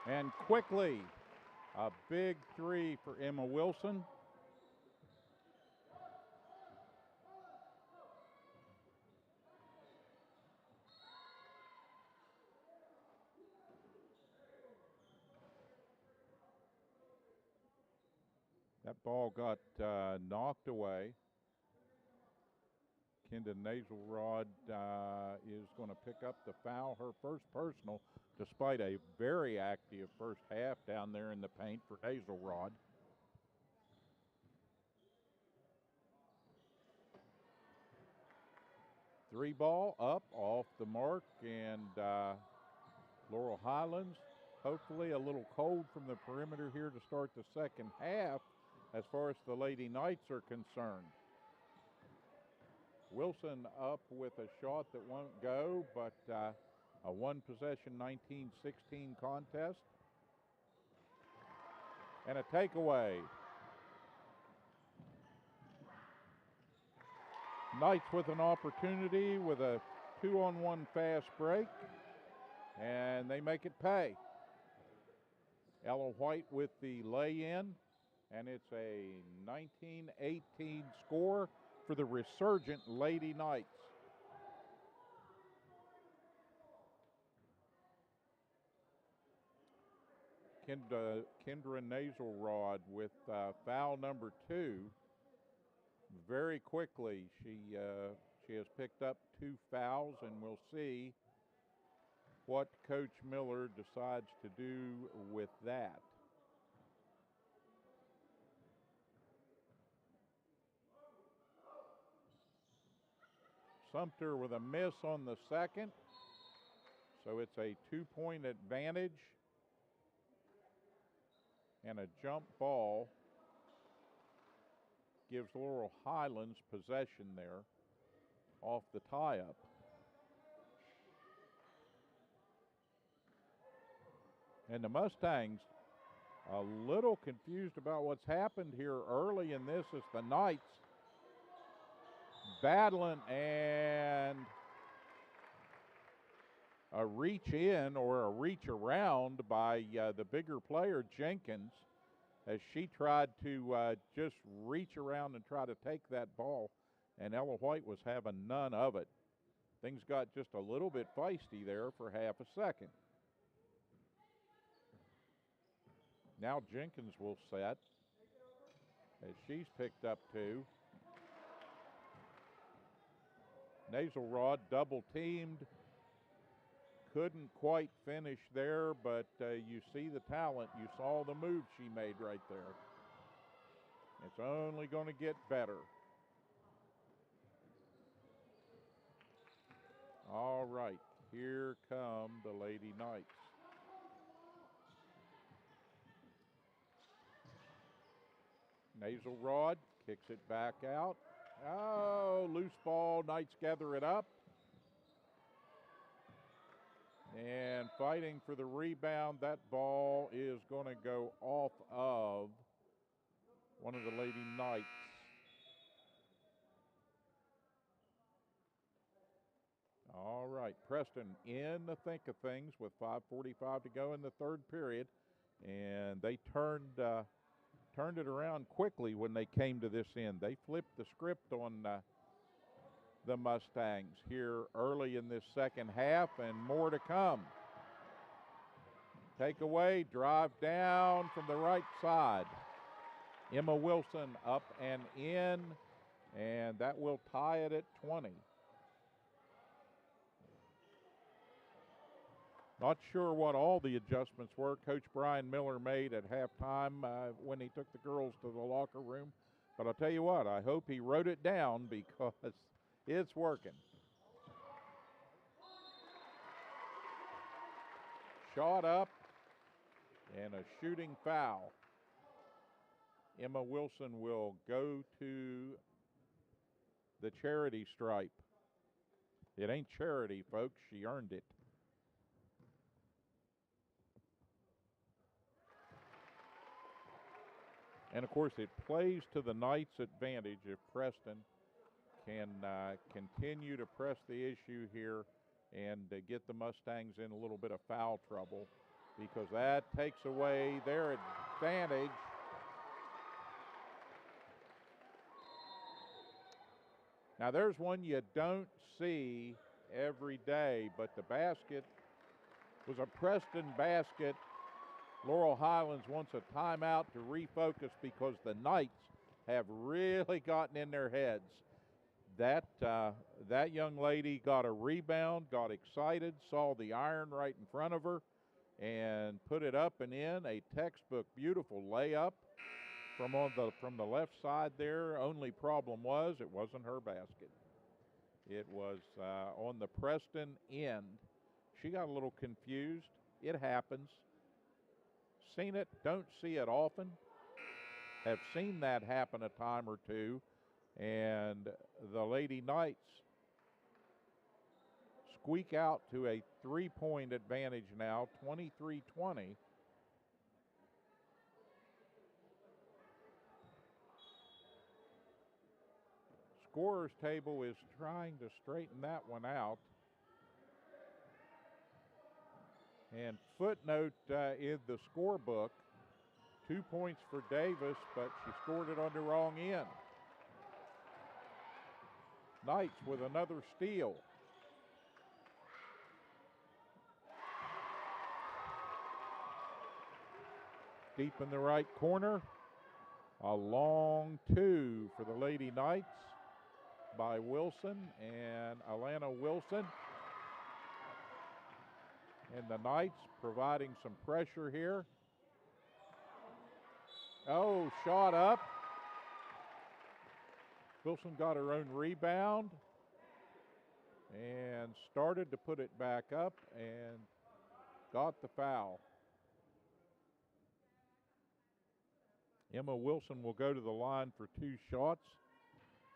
S1: And quickly, a big three for Emma Wilson. That ball got knocked away. Kendra Naselrod is going to pick up the foul, her first personal, despite a very active first half down there in the paint for Naselrod. Three ball up off the mark, and Laurel Highlands, hopefully a little cold from the perimeter here to start the second half as far as the Lady Knights are concerned. Wilson up with a shot that won't go, but a one-possession 19-16 contest. And a takeaway. Knights with an opportunity with a 2-on-1 fast break, and they make it pay. Ella White with the lay-in, and it's a 19-18 score for the resurgent Lady Knights. Kendra Naselrod with foul number 2. Very quickly, she has picked up 2 fouls, and we'll see what Coach Miller decides to do with that. Sumter with a miss on the second, so it's a 2-point advantage. And a jump ball gives Laurel Highlands possession there off the tie-up. And the Mustangs a little confused about what's happened here early in this as the Knights battling, and a reach in or a reach around by the bigger player, Jenkins, as she tried to just reach around and try to take that ball, and Ella White was having none of it. Things got just a little bit feisty there for half a second. Now Jenkins will set as she's picked up 2. Naselrod double teamed, couldn't quite finish there, but you see the talent. You saw the move she made right there. It's only going to get better. All right, here come the Lady Knights. Naselrod kicks it back out. Oh, loose ball. Knights gather it up. And fighting for the rebound, that ball is going to go off of one of the Lady Knights. All right, Preston in the thick of things with 5:45 to go in the third period, and they turned it around quickly when they came to this end. They flipped the script on the Mustangs here early in this second half, and more to come. Takeaway, drive down from the right side. Emma Wilson up and in, and that will tie it at 20. Not sure what all the adjustments were Coach Brian Miller made at halftime when he took the girls to the locker room, but I'll tell you what, I hope he wrote it down because it's working. Shot up and a shooting foul. Emma Wilson will go to the charity stripe. It ain't charity, folks. She earned it. And of course, it plays to the Knights' advantage if Preston can continue to press the issue here and get the Mustangs in a little bit of foul trouble, because that takes away their advantage. Now there's one you don't see every day, but the basket was a Preston basket. Laurel Highlands wants a timeout to refocus because the Knights have really gotten in their heads. That young lady got a rebound, got excited, saw the iron right in front of her, and put it up and in. A textbook beautiful layup from the left side there. Only problem was it wasn't her basket. It was on the Preston end. She got a little confused. It happens. Seen it, don't see it often. Have seen that happen a time or two. And the Lady Knights squeak out to a 3-point advantage now, 23-20. Scorer's table is trying to straighten that one out. And footnote in the scorebook, 2 points for Davis, but she scored it on the wrong end. Knights with another steal. Deep in the right corner. A long two for the Lady Knights by Wilson and Alana Wilson. And the Knights providing some pressure here. Oh, shot up. Wilson got her own rebound and started to put it back up and got the foul. Emma Wilson will go to the line for 2 shots.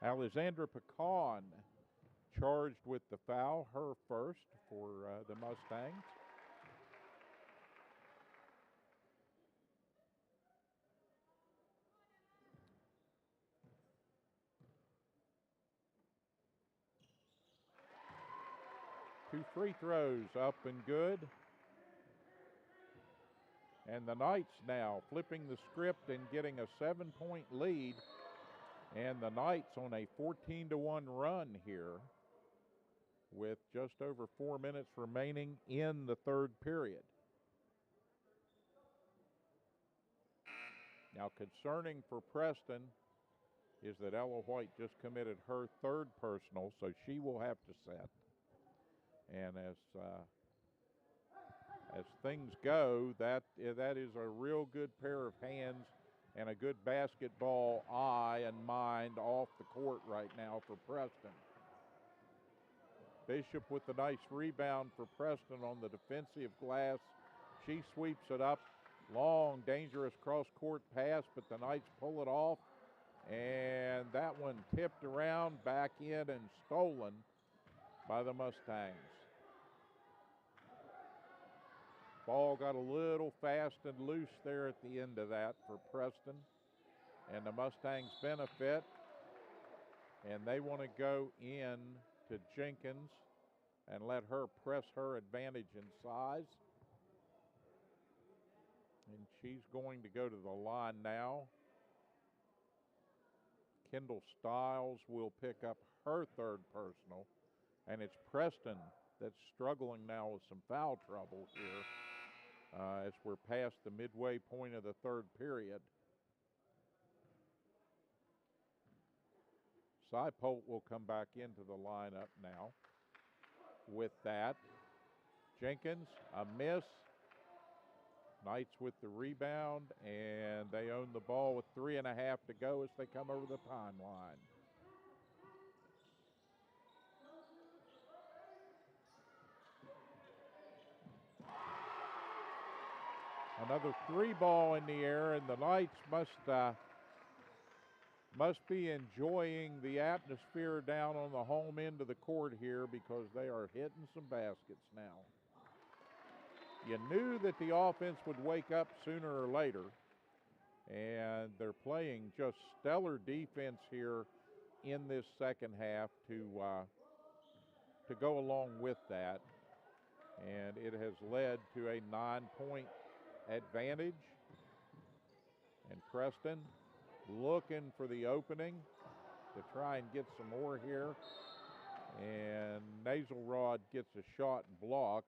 S1: Alexandra Pecan charged with the foul, her first for the Mustangs. Two free throws up and good. And the Knights now flipping the script and getting a 7-point lead. And the Knights on a 14-1 run here with just over 4 minutes remaining in the third period. Now concerning for Preston is that Ella White just committed her third personal, so she will have to set. And as things go, that is a real good pair of hands and a good basketball eye and mind off the court right now for Preston. Bishop with the nice rebound for Preston on the defensive glass. She sweeps it up. Long, dangerous cross-court pass, but the Knights pull it off. And that one tipped around, back in, and stolen by the Mustangs. Ball got a little fast and loose there at the end of that for Preston. And the Mustangs benefit. And they want to go in to Jenkins and let her press her advantage in size. And she's going to go to the line now. Kendall Stiles will pick up her third personal. And it's Preston that's struggling now with some foul trouble here as we're past the midway point of the third period. Cy Polt will come back into the lineup now with that. Jenkins, a miss. Knights with the rebound, and they own the ball with 3.5 to go as they come over the timeline. Another 3 ball in the air, and the Knights must be enjoying the atmosphere down on the home end of the court here because they are hitting some baskets now. You knew that the offense would wake up sooner or later, And they're playing just stellar defense here in this second half to go along with that. And it has led to a 9-point advantage. And Preston looking for the opening to try and get some more here. And Nazelrod gets a shot blocked.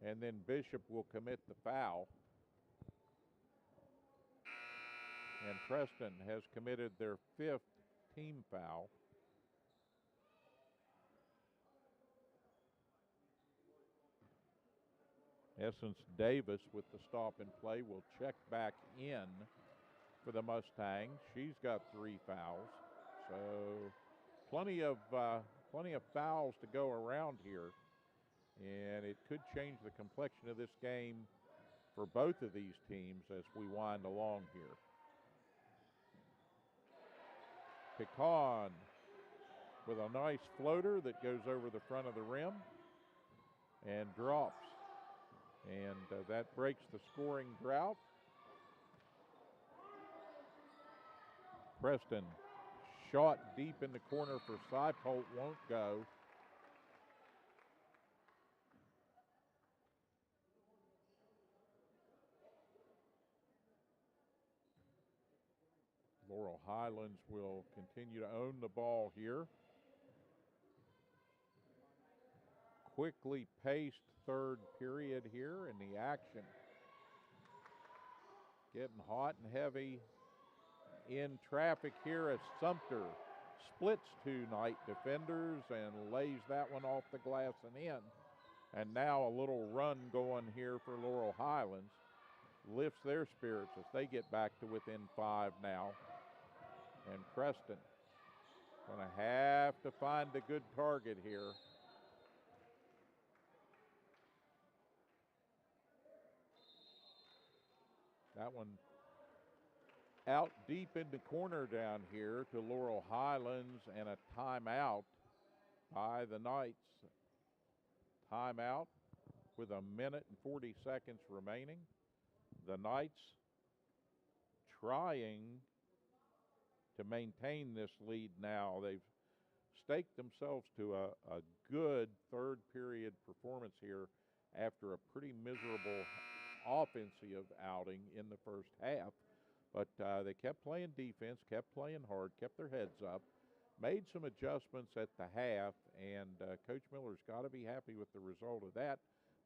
S1: And then Bishop will commit the foul. And Preston has committed their 5th team foul. Essence Davis with the stop and play will check back in for the Mustangs. She's got 3 fouls. So plenty of fouls to go around here. And it could change the complexion of this game for both of these teams as we wind along here. Pecan with a nice floater that goes over the front of the rim and drops. And that breaks the scoring drought. Preston shot deep in the corner for Seipolt, won't go. Laurel Highlands will continue to own the ball here. Quickly paced third period here in the action. Getting hot and heavy in traffic here as Sumter splits 2 Knight defenders and lays that one off the glass and in. And now a little run going here for Laurel Highlands. Lifts their spirits as they get back to within 5 now. And Preston going to have to find a good target here. That one out deep in the corner down here to Laurel Highlands, and a timeout by the Knights. Timeout with 1 minute and 40 seconds remaining. The Knights trying to maintain this lead now. They've staked themselves to a good third period performance here after a pretty miserable offensive outing in the first half. But they kept playing defense, kept playing hard, kept their heads up, made some adjustments at the half, and Coach Miller's got to be happy with the result of that,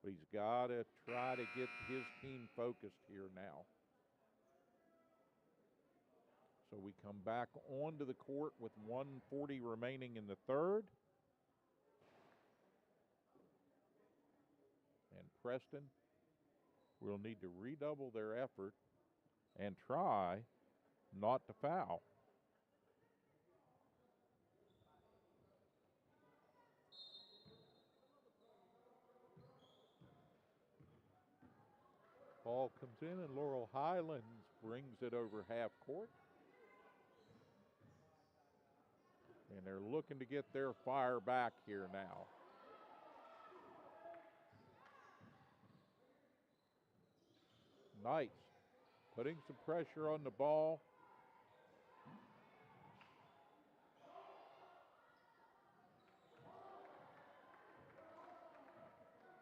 S1: but he's got to try to get his team focused here now. So we come back onto the court with 1:40 remaining in the third. And Preston will need to redouble their effort and try not to foul. Ball comes in and Laurel Highlands brings it over half court. And they're looking to get their fire back here now. Knights putting some pressure on the ball.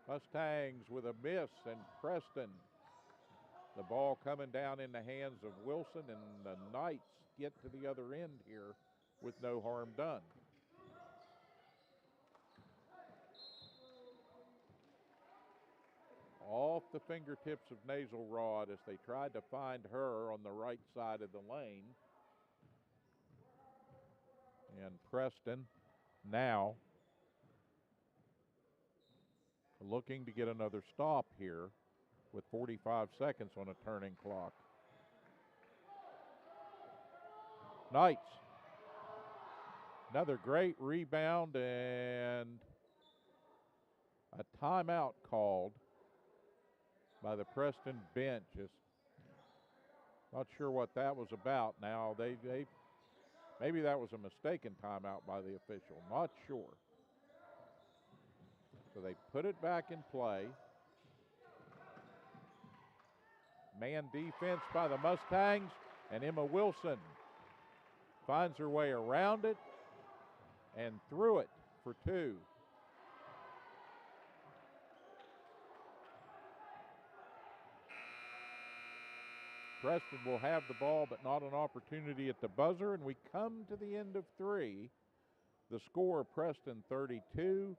S1: Mustangs with a miss, and Preston. The ball coming down in the hands of Wilson, and the Knights get to the other end here with no harm done. Off the fingertips of Nazelrod as they tried to find her on the right side of the lane. And Preston now looking to get another stop here with 45 seconds on a turning clock. Knights. Another great rebound and a timeout called by the Preston bench. Just not sure what that was about. Now they maybe that was a mistaken timeout by the official. Not sure. So they put it back in play. Man defense by the Mustangs, and Emma Wilson finds her way around it and through it for two. Preston will have the ball, but not an opportunity at the buzzer, and we come to the end of three. The score, Preston 32,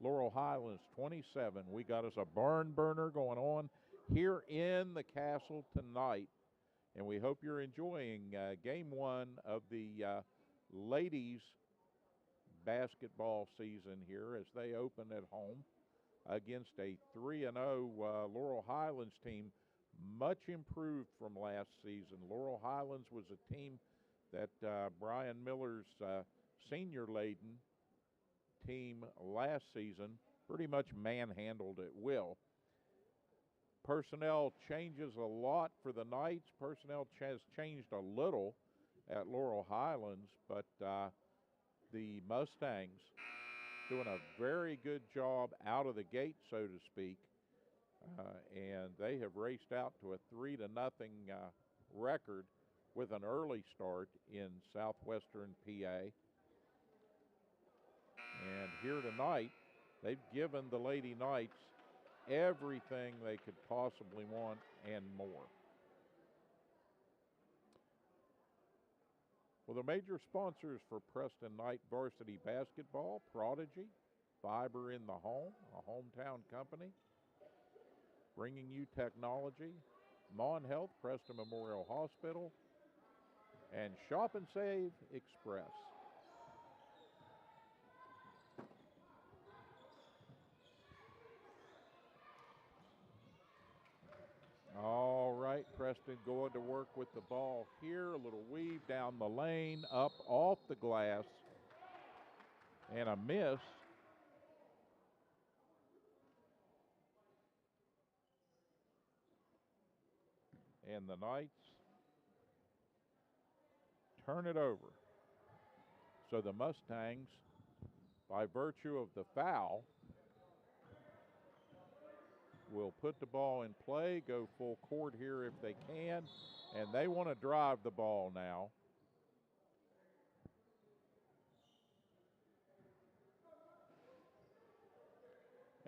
S1: Laurel Highlands 27. We got us a barn burner going on here in the castle tonight, and we hope you're enjoying game one of the ladies basketball season here as they open at home against a 3-0 Laurel Highlands team, much improved from last season. Laurel Highlands was a team that Brian Miller's senior-laden team last season pretty much manhandled at will. Personnel changes a lot for the Knights. Personnel has changed a little at Laurel Highlands, but the Mustangs doing a very good job out of the gate, so to speak. And they have raced out to a 3-0 record with an early start in southwestern PA. And here tonight, they've given the Lady Knights everything they could possibly want and more. Well, the major sponsors for Preston Knight Varsity Basketball, Prodigy, Fiber in the Home, a hometown company, bringing you technology, Mon Health, Preston Memorial Hospital, and Shop and Save Express. All right, Preston going to work with the ball here. A little weave down the lane, up off the glass, and a miss. And the Knights turn it over. So the Mustangs, by virtue of the foul, will put the ball in play, go full court here if they can, and they want to drive the ball now.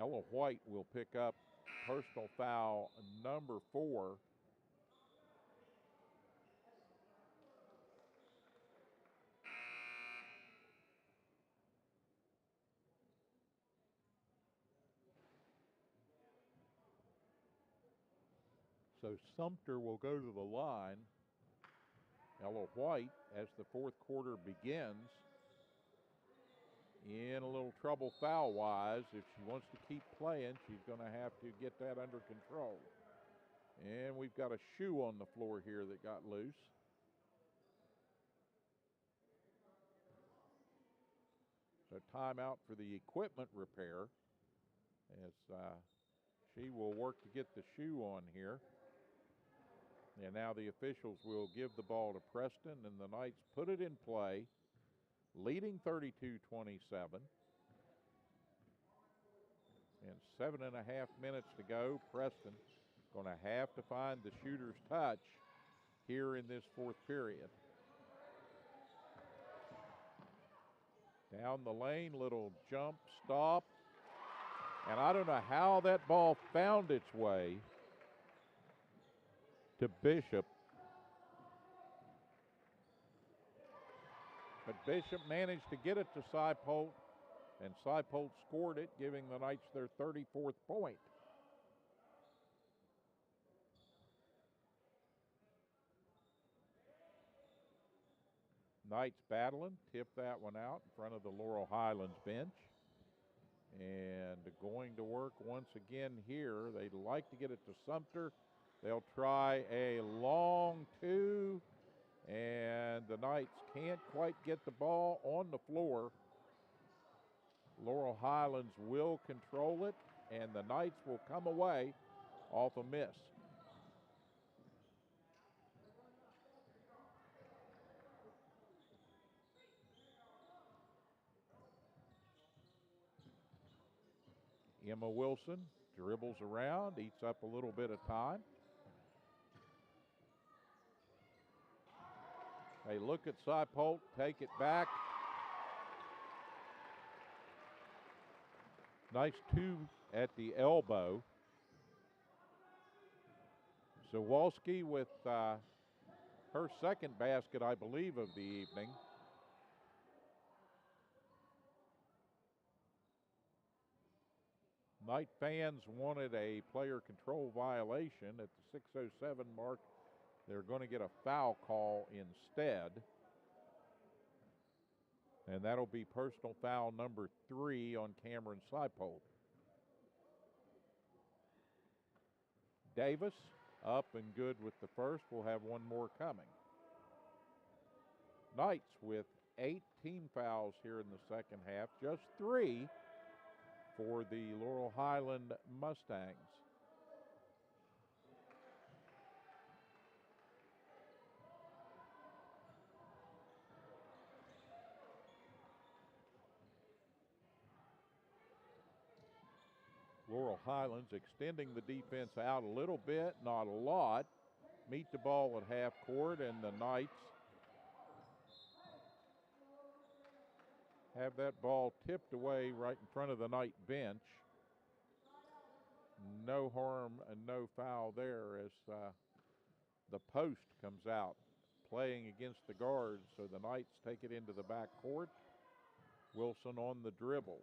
S1: Ella White will pick up personal foul number 4. So Sumter will go to the line. Ella White, as the fourth quarter begins, in a little trouble foul-wise. If she wants to keep playing, she's going to have to get that under control. And we've got a shoe on the floor here that got loose. So timeout for the equipment repair as she will work to get the shoe on here. And now the officials will give the ball to Preston, and the Knights put it in play, leading 32-27. And 7.5 minutes to go. Preston going to have to find the shooter's touch here in this fourth period. Down the lane, little jump, stop. And I don't know how that ball found its way to Bishop. But Bishop managed to get it to Seipolt, and Seipolt scored it, giving the Knights their 34th point. Knights battling, tipped that one out in front of the Laurel Highlands bench. And going to work once again here. They'd like to get it to Sumter. They'll try a long two, and the Knights can't quite get the ball on the floor. Laurel Highlands will control it, and the Knights will come away off a miss. Emma Wilson dribbles around, eats up a little bit of time. They look at Saipolt, take it back. Nice two at the elbow. Zawalski with her second basket, I believe, of the evening. Knight fans wanted a player control violation at the 6:07 mark. They're going to get a foul call instead. And that'll be personal foul number 3 on Cameron Saipolt. Davis up and good with the first. We'll have one more coming. Knights with 8 team fouls here in the second half, just 3 for the Laurel Highland Mustangs. Laurel Highlands extending the defense out a little bit, not a lot. Meet the ball at half court, and the Knights have that ball tipped away right in front of the Knight bench. No harm and no foul there as the post comes out playing against the guards, so the Knights take it into the back court. Wilson on the dribble.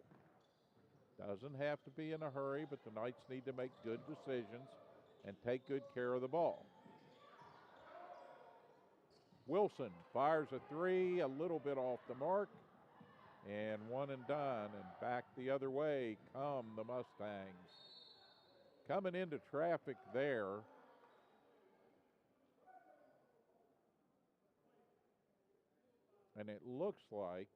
S1: Doesn't have to be in a hurry, but the Knights need to make good decisions and take good care of the ball. Wilson fires a 3, a little bit off the mark, and one and done. And back the other way come the Mustangs. Coming into traffic there. And it looks like,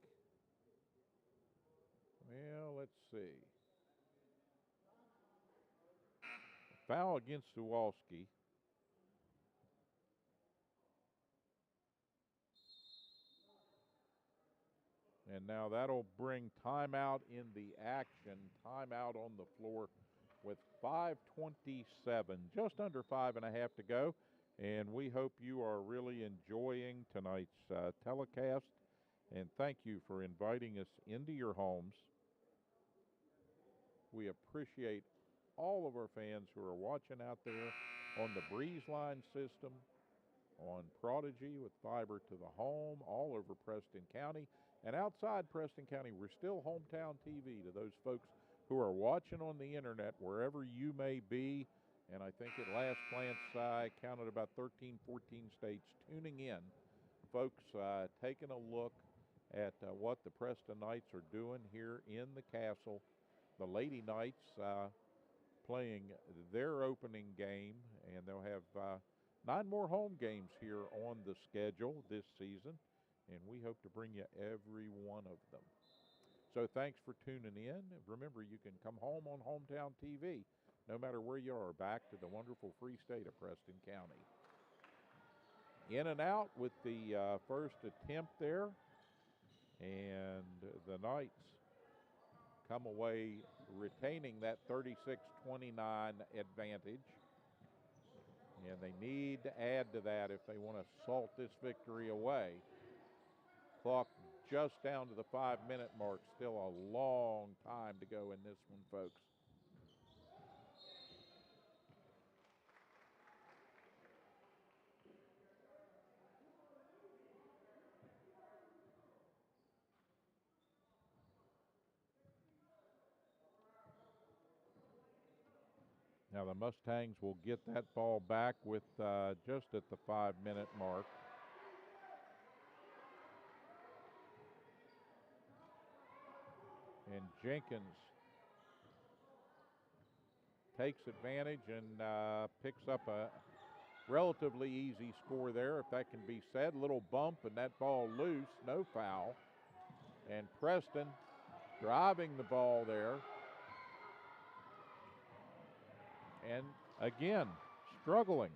S1: well, let's see. Foul against Zawalski. And now that'll bring timeout in the action. Timeout on the floor with 5:27, just under 5.5 to go. And we hope you are really enjoying tonight's telecast. And thank you for inviting us into your homes. We appreciate all of our fans who are watching out there on the Breeze Line system, on Prodigy with fiber to the home, all over Preston County. And outside Preston County, we're still hometown TV to those folks who are watching on the internet wherever you may be. And I think at last glance, I counted about 13, 14 states tuning in. Folks, taking a look at what the Preston Knights are doing here in the castle. The Lady Knights playing their opening game, and they'll have 9 more home games here on the schedule this season, and we hope to bring you every one of them. So thanks for tuning in. Remember, you can come home on Hometown TV, no matter where you are, back to the wonderful free state of Preston County. In and out with the first attempt there, and the Knights come away retaining that 36-29 advantage. And they need to add to that if they want to salt this victory away. Clock just down to the 5-minute mark. Still a long time to go in this one, folks. Now the Mustangs will get that ball back with just at the 5-minute mark. And Jenkins takes advantage and picks up a relatively easy score there, if that can be said. Little bump and that ball loose, no foul. And Preston driving the ball there. And again, struggling.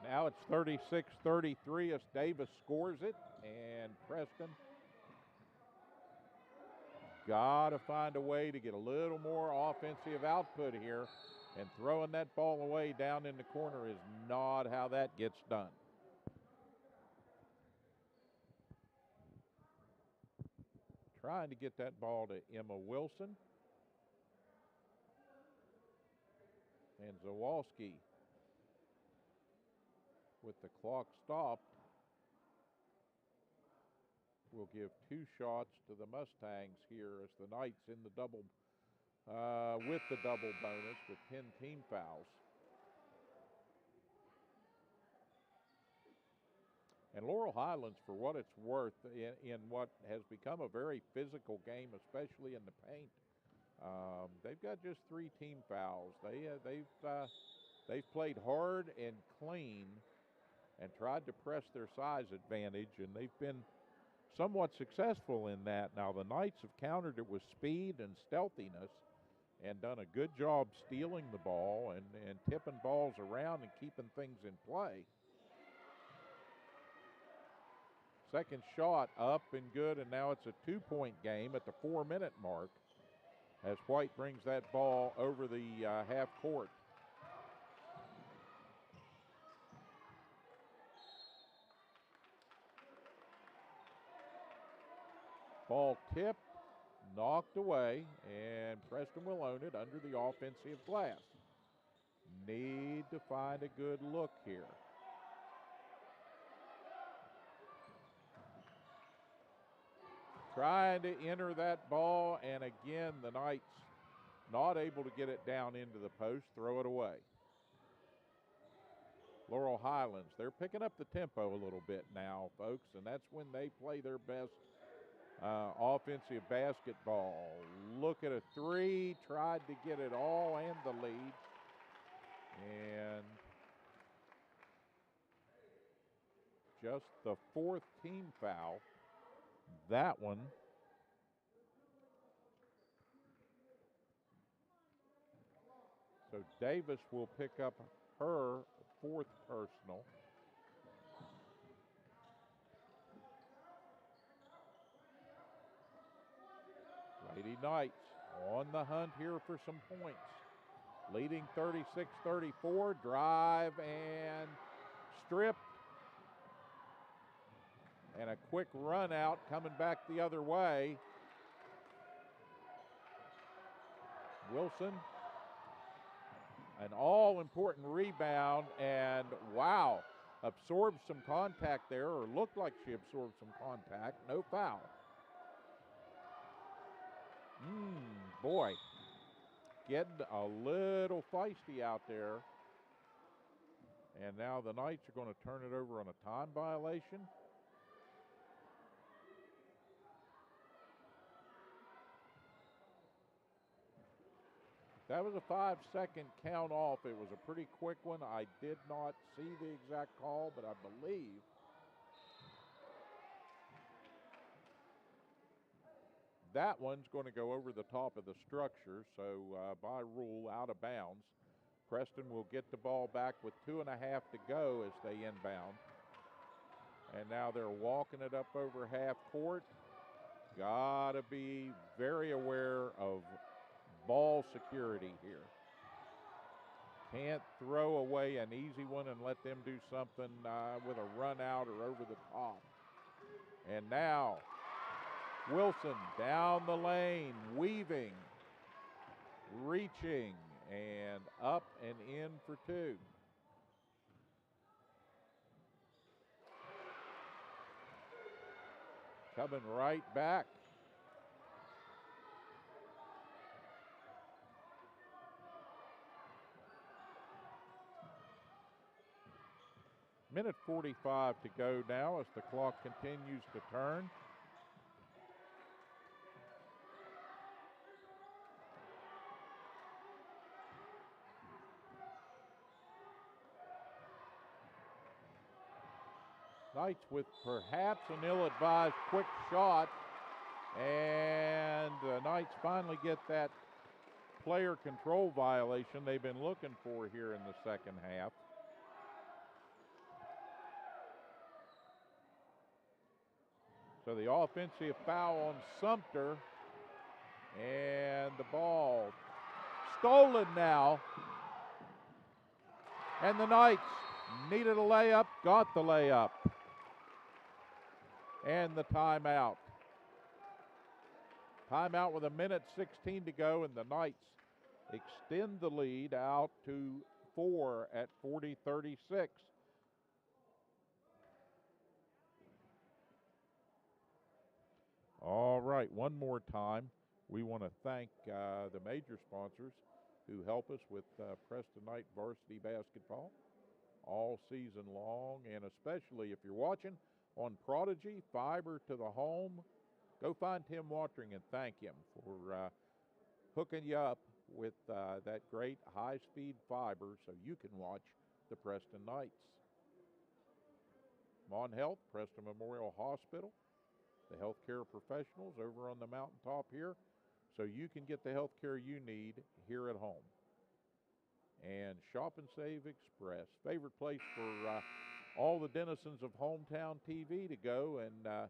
S1: Now it's 36-33 as Davis scores it, and Preston got to find a way to get a little more offensive output here, and throwing that ball away down in the corner is not how that gets done. Trying to get that ball to Emma Wilson. And Zawalski, with the clock stopped, will give 2 shots to the Mustangs here as the Knights in the double, with the double bonus with 10 team fouls. And Laurel Highlands, for what it's worth, in what has become a very physical game, especially in the paint, they've got just 3 team fouls. They've played hard and clean and tried to press their size advantage, and they've been somewhat successful in that. Now the Knights have countered it with speed and stealthiness and done a good job stealing the ball and tipping balls around and keeping things in play. Second shot up and good, and now it's a 2-point game at the 4-minute mark as White brings that ball over the half court. Ball tipped, knocked away, and Preston will own it under the offensive glass. Need to find a good look here. Trying to enter that ball, and again the Knights not able to get it down into the post, throw it away. Laurel Highlands, they're picking up the tempo a little bit now, folks, and that's when they play their best offensive basketball. Look at a 3, tried to get it all and the lead, and just the 4th team foul. That one. So Davis will pick up her 4th personal. Lady Knights on the hunt here for some points. Leading 36-34, drive and strip. And a quick run out coming back the other way. Wilson, an all-important rebound, and wow, absorbed some contact there, or looked like she absorbed some contact. No foul. Boy, getting a little feisty out there. And now the Knights are going to turn it over on a time violation. That was a 5-second count off. It was a pretty quick one. I did not see the exact call, but I believe that one's going to go over the top of the structure. So by rule, out of bounds. Preston will get the ball back with 2.5 to go as they inbound. And now they're walking it up over half court. Gotta be very aware of ball security here. Can't throw away an easy one and let them do something with a run out or over the top. And now Wilson down the lane, weaving, reaching, and up and in for 2. Coming right back. Minute 45 to go now as the clock continues to turn. Knights with perhaps an ill-advised quick shot, and the Knights finally get that player control violation they've been looking for here in the second half. So the offensive foul on Sumter And the ball stolen now. And the Knights needed a layup, got the layup. And the timeout. Timeout with 1:16 to go, and the Knights extend the lead out to 4 at 40-36. All right, one more time, we want to thank the major sponsors who help us with Preston Knight varsity basketball all season long, and especially if you're watching on Prodigy, Fiber to the Home, go find Tim Watering and thank him for hooking you up with that great high-speed fiber so you can watch the Preston Knights. Mon Health, Preston Memorial Hospital, the healthcare professionals over on the mountaintop here, so you can get the health care you need here at home. And Shop and Save Express, favorite place for all the denizens of hometown TV to go and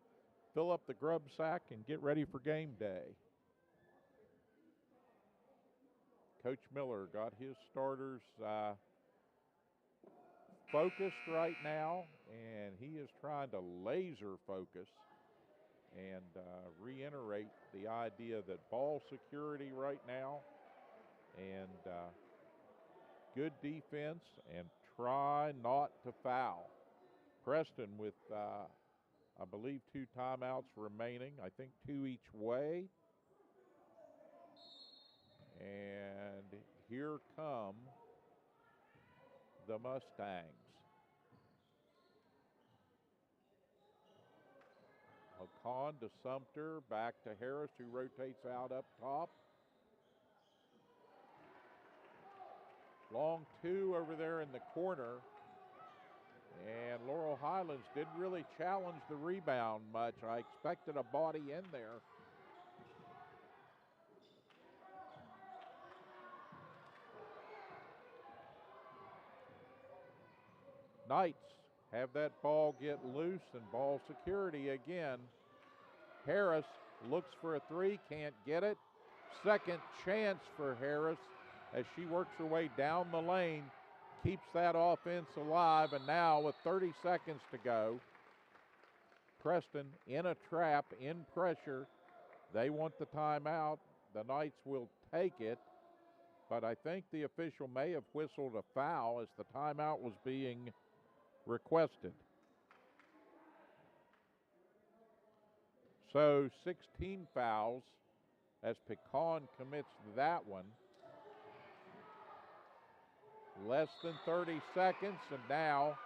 S1: fill up the grub sack and get ready for game day. Coach Miller got his starters focused right now, and he is trying to laser focus and reiterate the idea that ball security right now and good defense and try not to foul. Preston with, I believe, 2 timeouts remaining. I think 2 each way. And here come the Mustangs. Hakan to Sumter, back to Harris, who rotates out up top. Long 2 over there in the corner. And Laurel Highlands didn't really challenge the rebound much. I expected a body in there. Knights have that ball get loose and ball security again. Harris looks for a 3, can't get it. Second chance for Harris as she works her way down the lane, keeps that offense alive, and now with 30 seconds to go, Preston in a trap, in pressure. They want the timeout. The Knights will take it, but I think the official may have whistled a foul as the timeout was being requested. So 16 fouls as Pecan commits that one. Less than 30 seconds, and now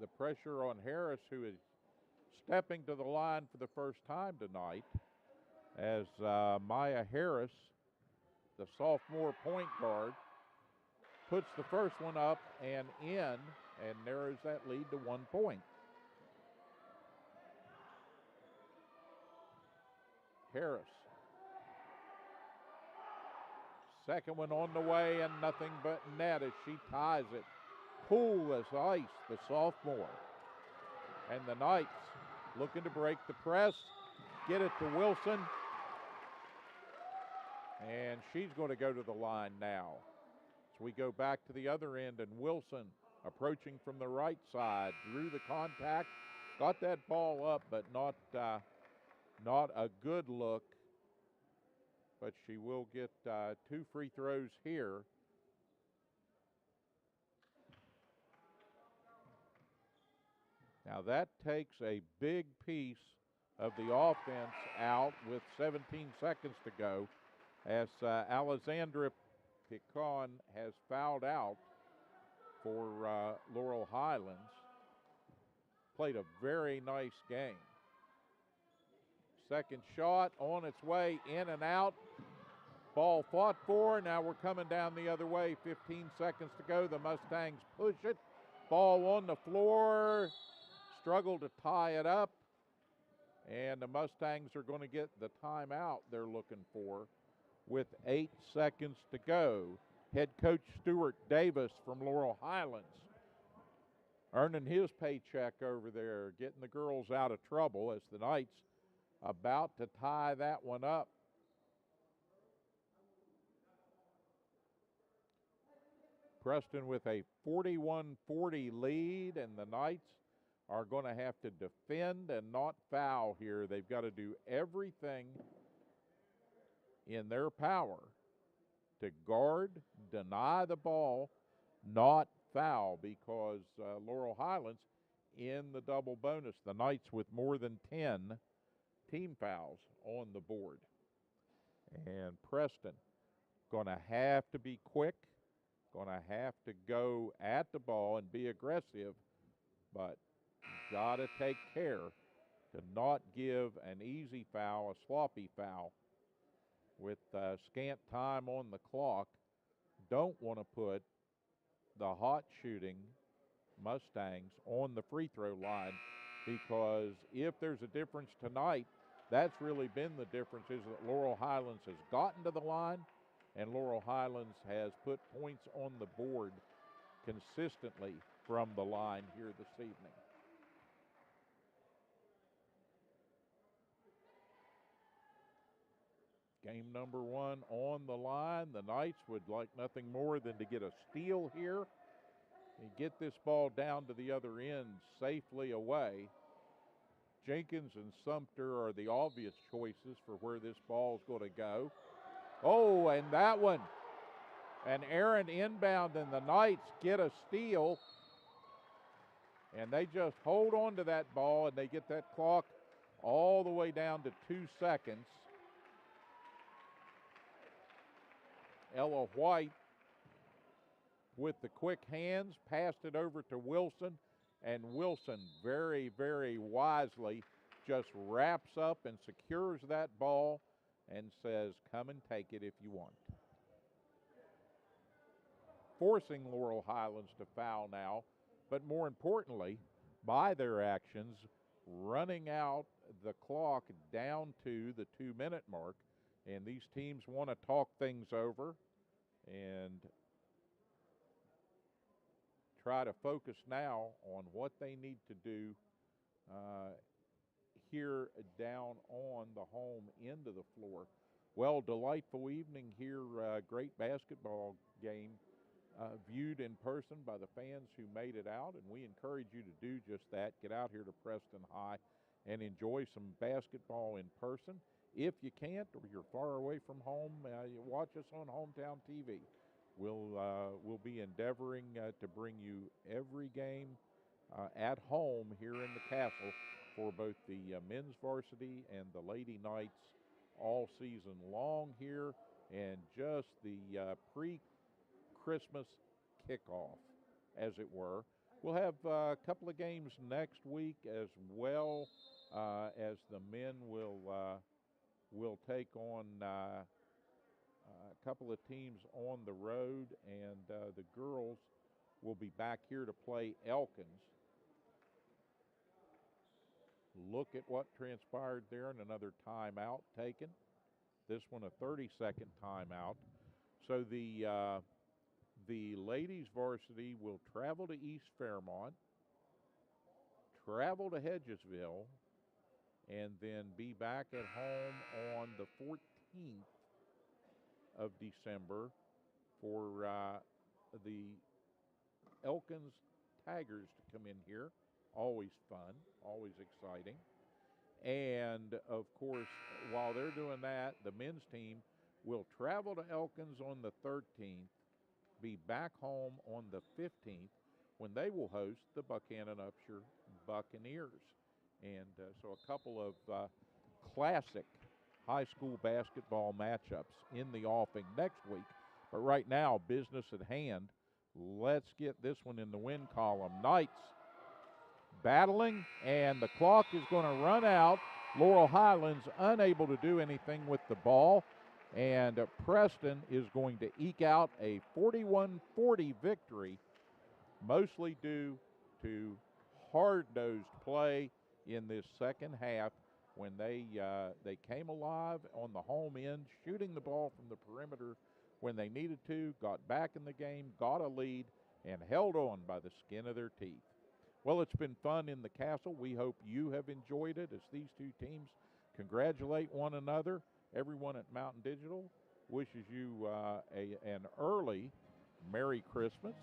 S1: the pressure on Harris, who is stepping to the line for the first time tonight, as Maya Harris, the sophomore point guard, puts the first one up and in, and narrows that lead to 1 point. Harris. Second one on the way, and nothing but net as she ties it. Cool as ice, the sophomore. And the Knights looking to break the press, get it to Wilson, and she's going to go to the line now. So we go back to the other end, and Wilson approaching from the right side, drew the contact, got that ball up, but not a good look. But she will get 2 free throws here. Now that takes a big piece of the offense out with 17 seconds to go, as Alexandra Pecan has fouled out for Laurel Highlands. Played a very nice game. Second shot on its way, in and out. Ball fought for. Now we're coming down the other way. 15 seconds to go. The Mustangs push it. Ball on the floor. Struggle to tie it up. And the Mustangs are going to get the timeout they're looking for. with 8 seconds to go. Head coach Stuart Davis from Laurel Highlands earning his paycheck over there, getting the girls out of trouble as the Knights about to tie that one up. Preston with a 41-40 lead, and the Knights are going to have to defend and not foul here. They've got to do everything in their power to guard, deny the ball, not foul, because Laurel Highlands in the double bonus, the Knights with more than 10 team fouls on the board. And Preston going to have to be quick, going to have to go at the ball and be aggressive, but got to take care to not give an easy foul, a sloppy foul. With scant time on the clock, don't want to put the hot shooting Mustangs on the free throw line, because if there's a difference tonight, that's really been the difference, is that Laurel Highlands has gotten to the line and Laurel Highlands has put points on the board consistently from the line here this evening. Game number 1 on the line. The Knights would like nothing more than to get a steal here and get this ball down to the other end safely away. Jenkins and Sumter are the obvious choices for where this ball is going to go. Oh, and that one. An errant inbound, and the Knights get a steal. And they just hold on to that ball, and they get that clock all the way down to 2 seconds. Ella White with the quick hands passed it over to Wilson, and Wilson very, very wisely just wraps up and secures that ball and says, come and take it if you want. Forcing Laurel Highlands to foul now, but more importantly, by their actions, running out the clock down to the 2-minute mark. And these teams want to talk things over and try to focus now on what they need to do here down on the home end of the floor. Well, delightful evening here, great basketball game viewed in person by the fans who made it out, and we encourage you to do just that. Get out here to Preston High and enjoy some basketball in person. If you can't, or you're far away from home, you watch us on Hometown TV. We'll be endeavoring to bring you every game at home here in the castle for both the men's varsity and the Lady Knights all season long here, and just the pre-Christmas kickoff, as it were. We'll have a couple of games next week as well, as the men will take on a couple of teams on the road, and the girls will be back here to play Elkins. Look at what transpired there, and another timeout taken. This one a 30-second timeout. So the ladies varsity will travel to East Fairmont, travel to Hedgesville, and then be back at home on the 14th of December for the Elkins Tigers to come in here. Always fun, always exciting. And, of course, while they're doing that, the men's team will travel to Elkins on the 13th, be back home on the 15th, when they will host the Buchanan Upshur Buccaneers. And so a couple of classic high school basketball matchups in the offing next week. But right now, business at hand. Let's get this one in the win column. Knights battling, and the clock is going to run out. Laurel Highlands unable to do anything with the ball, and Preston is going to eke out a 41-40 victory, mostly due to hard-nosed play in this second half when they came alive on the home end, shooting the ball from the perimeter when they needed to, got back in the game, got a lead, and held on by the skin of their teeth. Well, it's been fun in the Castle. We hope you have enjoyed it as these two teams congratulate one another. Everyone at Mountain Digital wishes you an early Merry Christmas.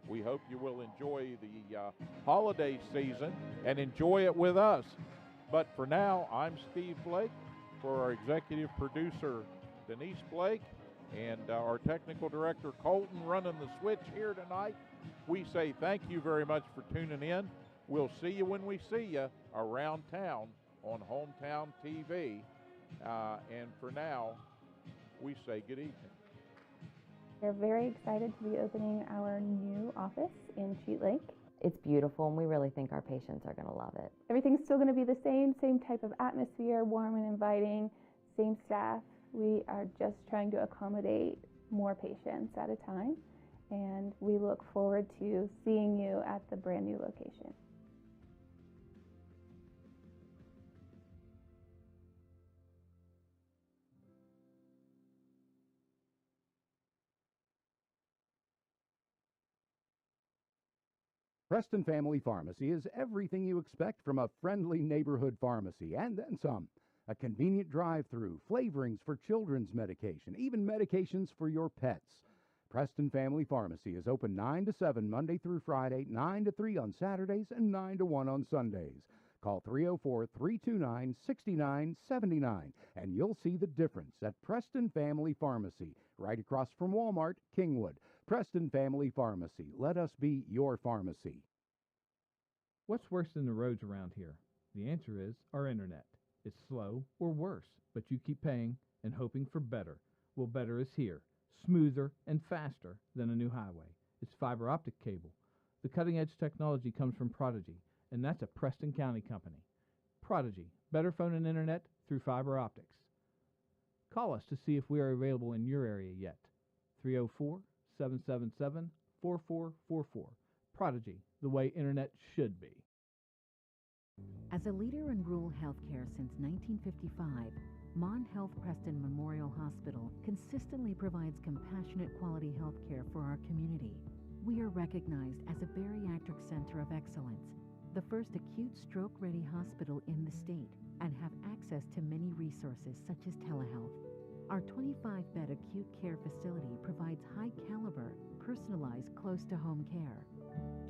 S1: We hope you will enjoy the holiday season and enjoy it with us. But for now, I'm Steve Blake. For our executive producer, Denise Blake, and our technical director, Colton, running the switch here tonight, we say thank you very much for tuning in. We'll see you when we see you around town on Hometown TV. And for now, we say good evening.
S3: We're very excited to be opening our new office in Cheat Lake.
S4: It's beautiful, and we really think our patients are going to love it.
S3: Everything's still going to be the same type of atmosphere, warm and inviting, same staff. We are just trying to accommodate more patients at a time, and we look forward to seeing you at the brand new location.
S5: Preston Family Pharmacy is everything you expect from a friendly neighborhood pharmacy, and then some. A convenient drive-through, flavorings for children's medication, even medications for your pets. Preston Family Pharmacy is open 9 to 7 Monday through Friday, 9 to 3 on Saturdays, and 9 to 1 on Sundays. Call 304-329-6979, and you'll see the difference at Preston Family Pharmacy, right across from Walmart, Kingwood. Preston Family Pharmacy. Let us be your pharmacy.
S6: What's worse than the roads around here? The answer is our internet. It's slow or worse, but you keep paying and hoping for better. Well, better is here, smoother and faster than a new highway. It's fiber optic cable. The cutting-edge technology comes from Prodigy, and that's a Preston County company. Prodigy, better phone and internet through fiber optics. Call us to see if we are available in your area yet. 304-777-4444. Prodigy, the way internet should be.
S7: As a leader in rural healthcare since 1955, Mon Health Preston Memorial Hospital consistently provides compassionate quality healthcare for our community. We are recognized as a bariatric center of excellence, the first acute stroke-ready hospital in the state, and have access to many resources such as telehealth. Our 25-bed acute care facility provides high-caliber, personalized, close-to-home care.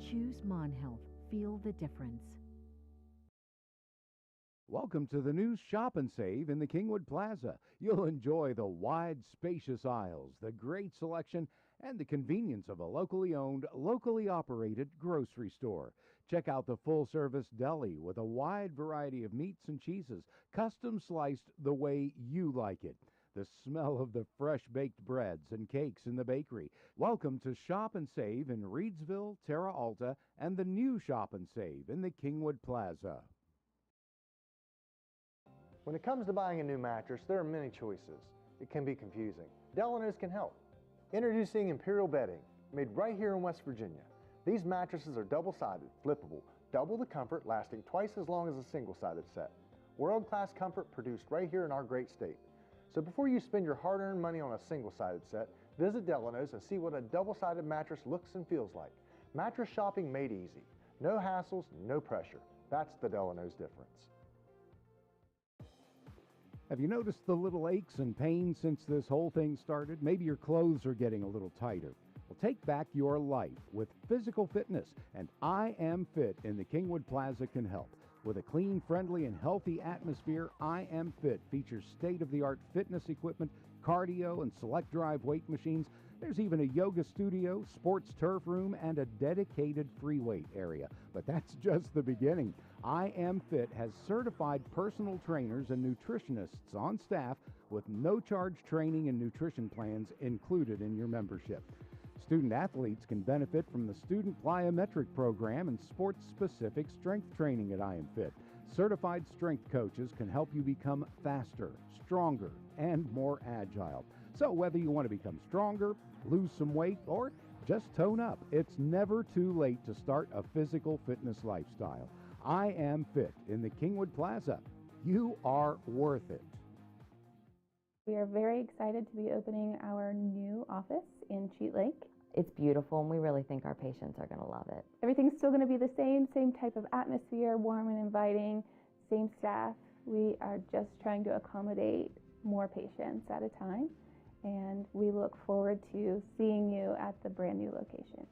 S7: Choose Mon Health. Feel the difference.
S5: Welcome to the new Shop and Save in the Kingwood Plaza. You'll enjoy the wide, spacious aisles, the great selection, and the convenience of a locally owned, locally operated grocery store. Check out the full-service deli with a wide variety of meats and cheeses, custom sliced the way you like it. The smell of the fresh-baked breads and cakes in the bakery. Welcome to Shop and Save in Reedsville, Terra Alta, and the new Shop and Save in the Kingwood Plaza.
S8: When it comes to buying a new mattress, there are many choices. It can be confusing. Delano's can help. Introducing Imperial Bedding, made right here in West Virginia. These mattresses are double-sided, flippable, double the comfort, lasting twice as long as a single-sided set. World-class comfort produced right here in our great state. So before you spend your hard-earned money on a single-sided set, visit Delano's and see what a double-sided mattress looks and feels like. Mattress shopping made easy. No hassles, no pressure. That's the Delano's difference.
S5: Have you noticed the little aches and pains since this whole thing started? Maybe your clothes are getting a little tighter. Well, take back your life with physical fitness, and I Am Fit in the Kingwood Plaza can help. With a clean, friendly, and healthy atmosphere, I Am Fit features state-of-the-art fitness equipment, cardio, and select drive weight machines. There's even a yoga studio, sports turf room, and a dedicated free weight area. But that's just the beginning. I Am Fit has certified personal trainers and nutritionists on staff with no-charge training and nutrition plans included in your membership. Student athletes can benefit from the student plyometric program and sports-specific strength training at I Am Fit. Certified strength coaches can help you become faster, stronger, and more agile. So whether you want to become stronger, lose some weight, or just tone up, it's never too late to start a physical fitness lifestyle. I Am Fit in the Kingwood Plaza. You are worth it.
S3: We are very excited to be opening our new office in Cheat Lake.
S4: It's beautiful, and we really think our patients are going to love it.
S3: Everything's still going to be the same type of atmosphere, warm and inviting, same staff. We are just trying to accommodate more patients at a time, and we look forward to seeing you at the brand new location.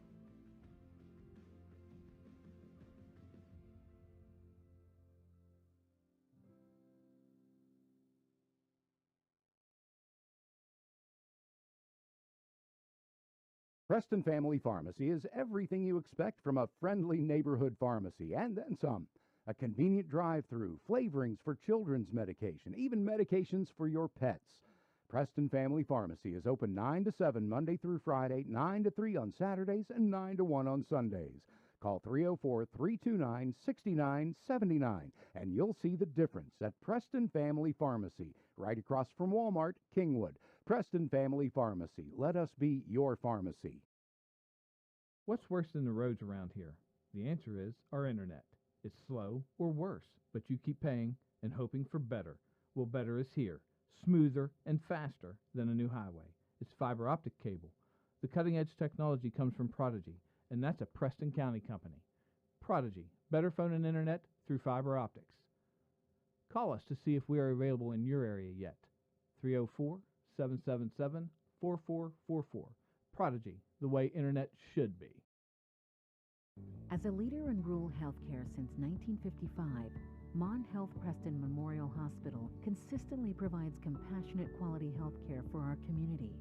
S5: Preston Family Pharmacy is everything you expect from a friendly neighborhood pharmacy, and then some. A convenient drive-through, flavorings for children's medication, even medications for your pets. Preston Family Pharmacy is open 9 to 7 Monday through Friday, 9 to 3 on Saturdays, and 9 to 1 on Sundays. Call 304-329-6979, and you'll see the difference at Preston Family Pharmacy, right across from Walmart, Kingwood. Preston Family Pharmacy. Let us be your pharmacy.
S6: What's worse than the roads around here? The answer is our internet. It's slow or worse, but you keep paying and hoping for better. Well, better is here, smoother and faster than a new highway. It's fiber optic cable. The cutting-edge technology comes from Prodigy, and that's a Preston County company. Prodigy, better phone and internet through fiber optics. Call us to see if we are available in your area yet. 304-777-4444. Prodigy, the way internet should be.
S7: As a leader in rural healthcare since 1955, Mon Health Preston Memorial Hospital consistently provides compassionate quality healthcare for our community.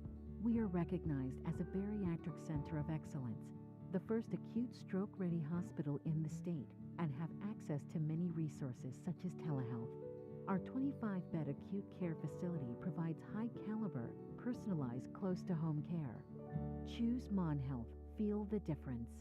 S7: We are recognized as a bariatric center of excellence, the first acute stroke-ready hospital in the state, and have access to many resources such as telehealth. Our 25-bed acute care facility provides high-caliber, personalized, close-to-home care. Choose Mon Health. Feel the difference.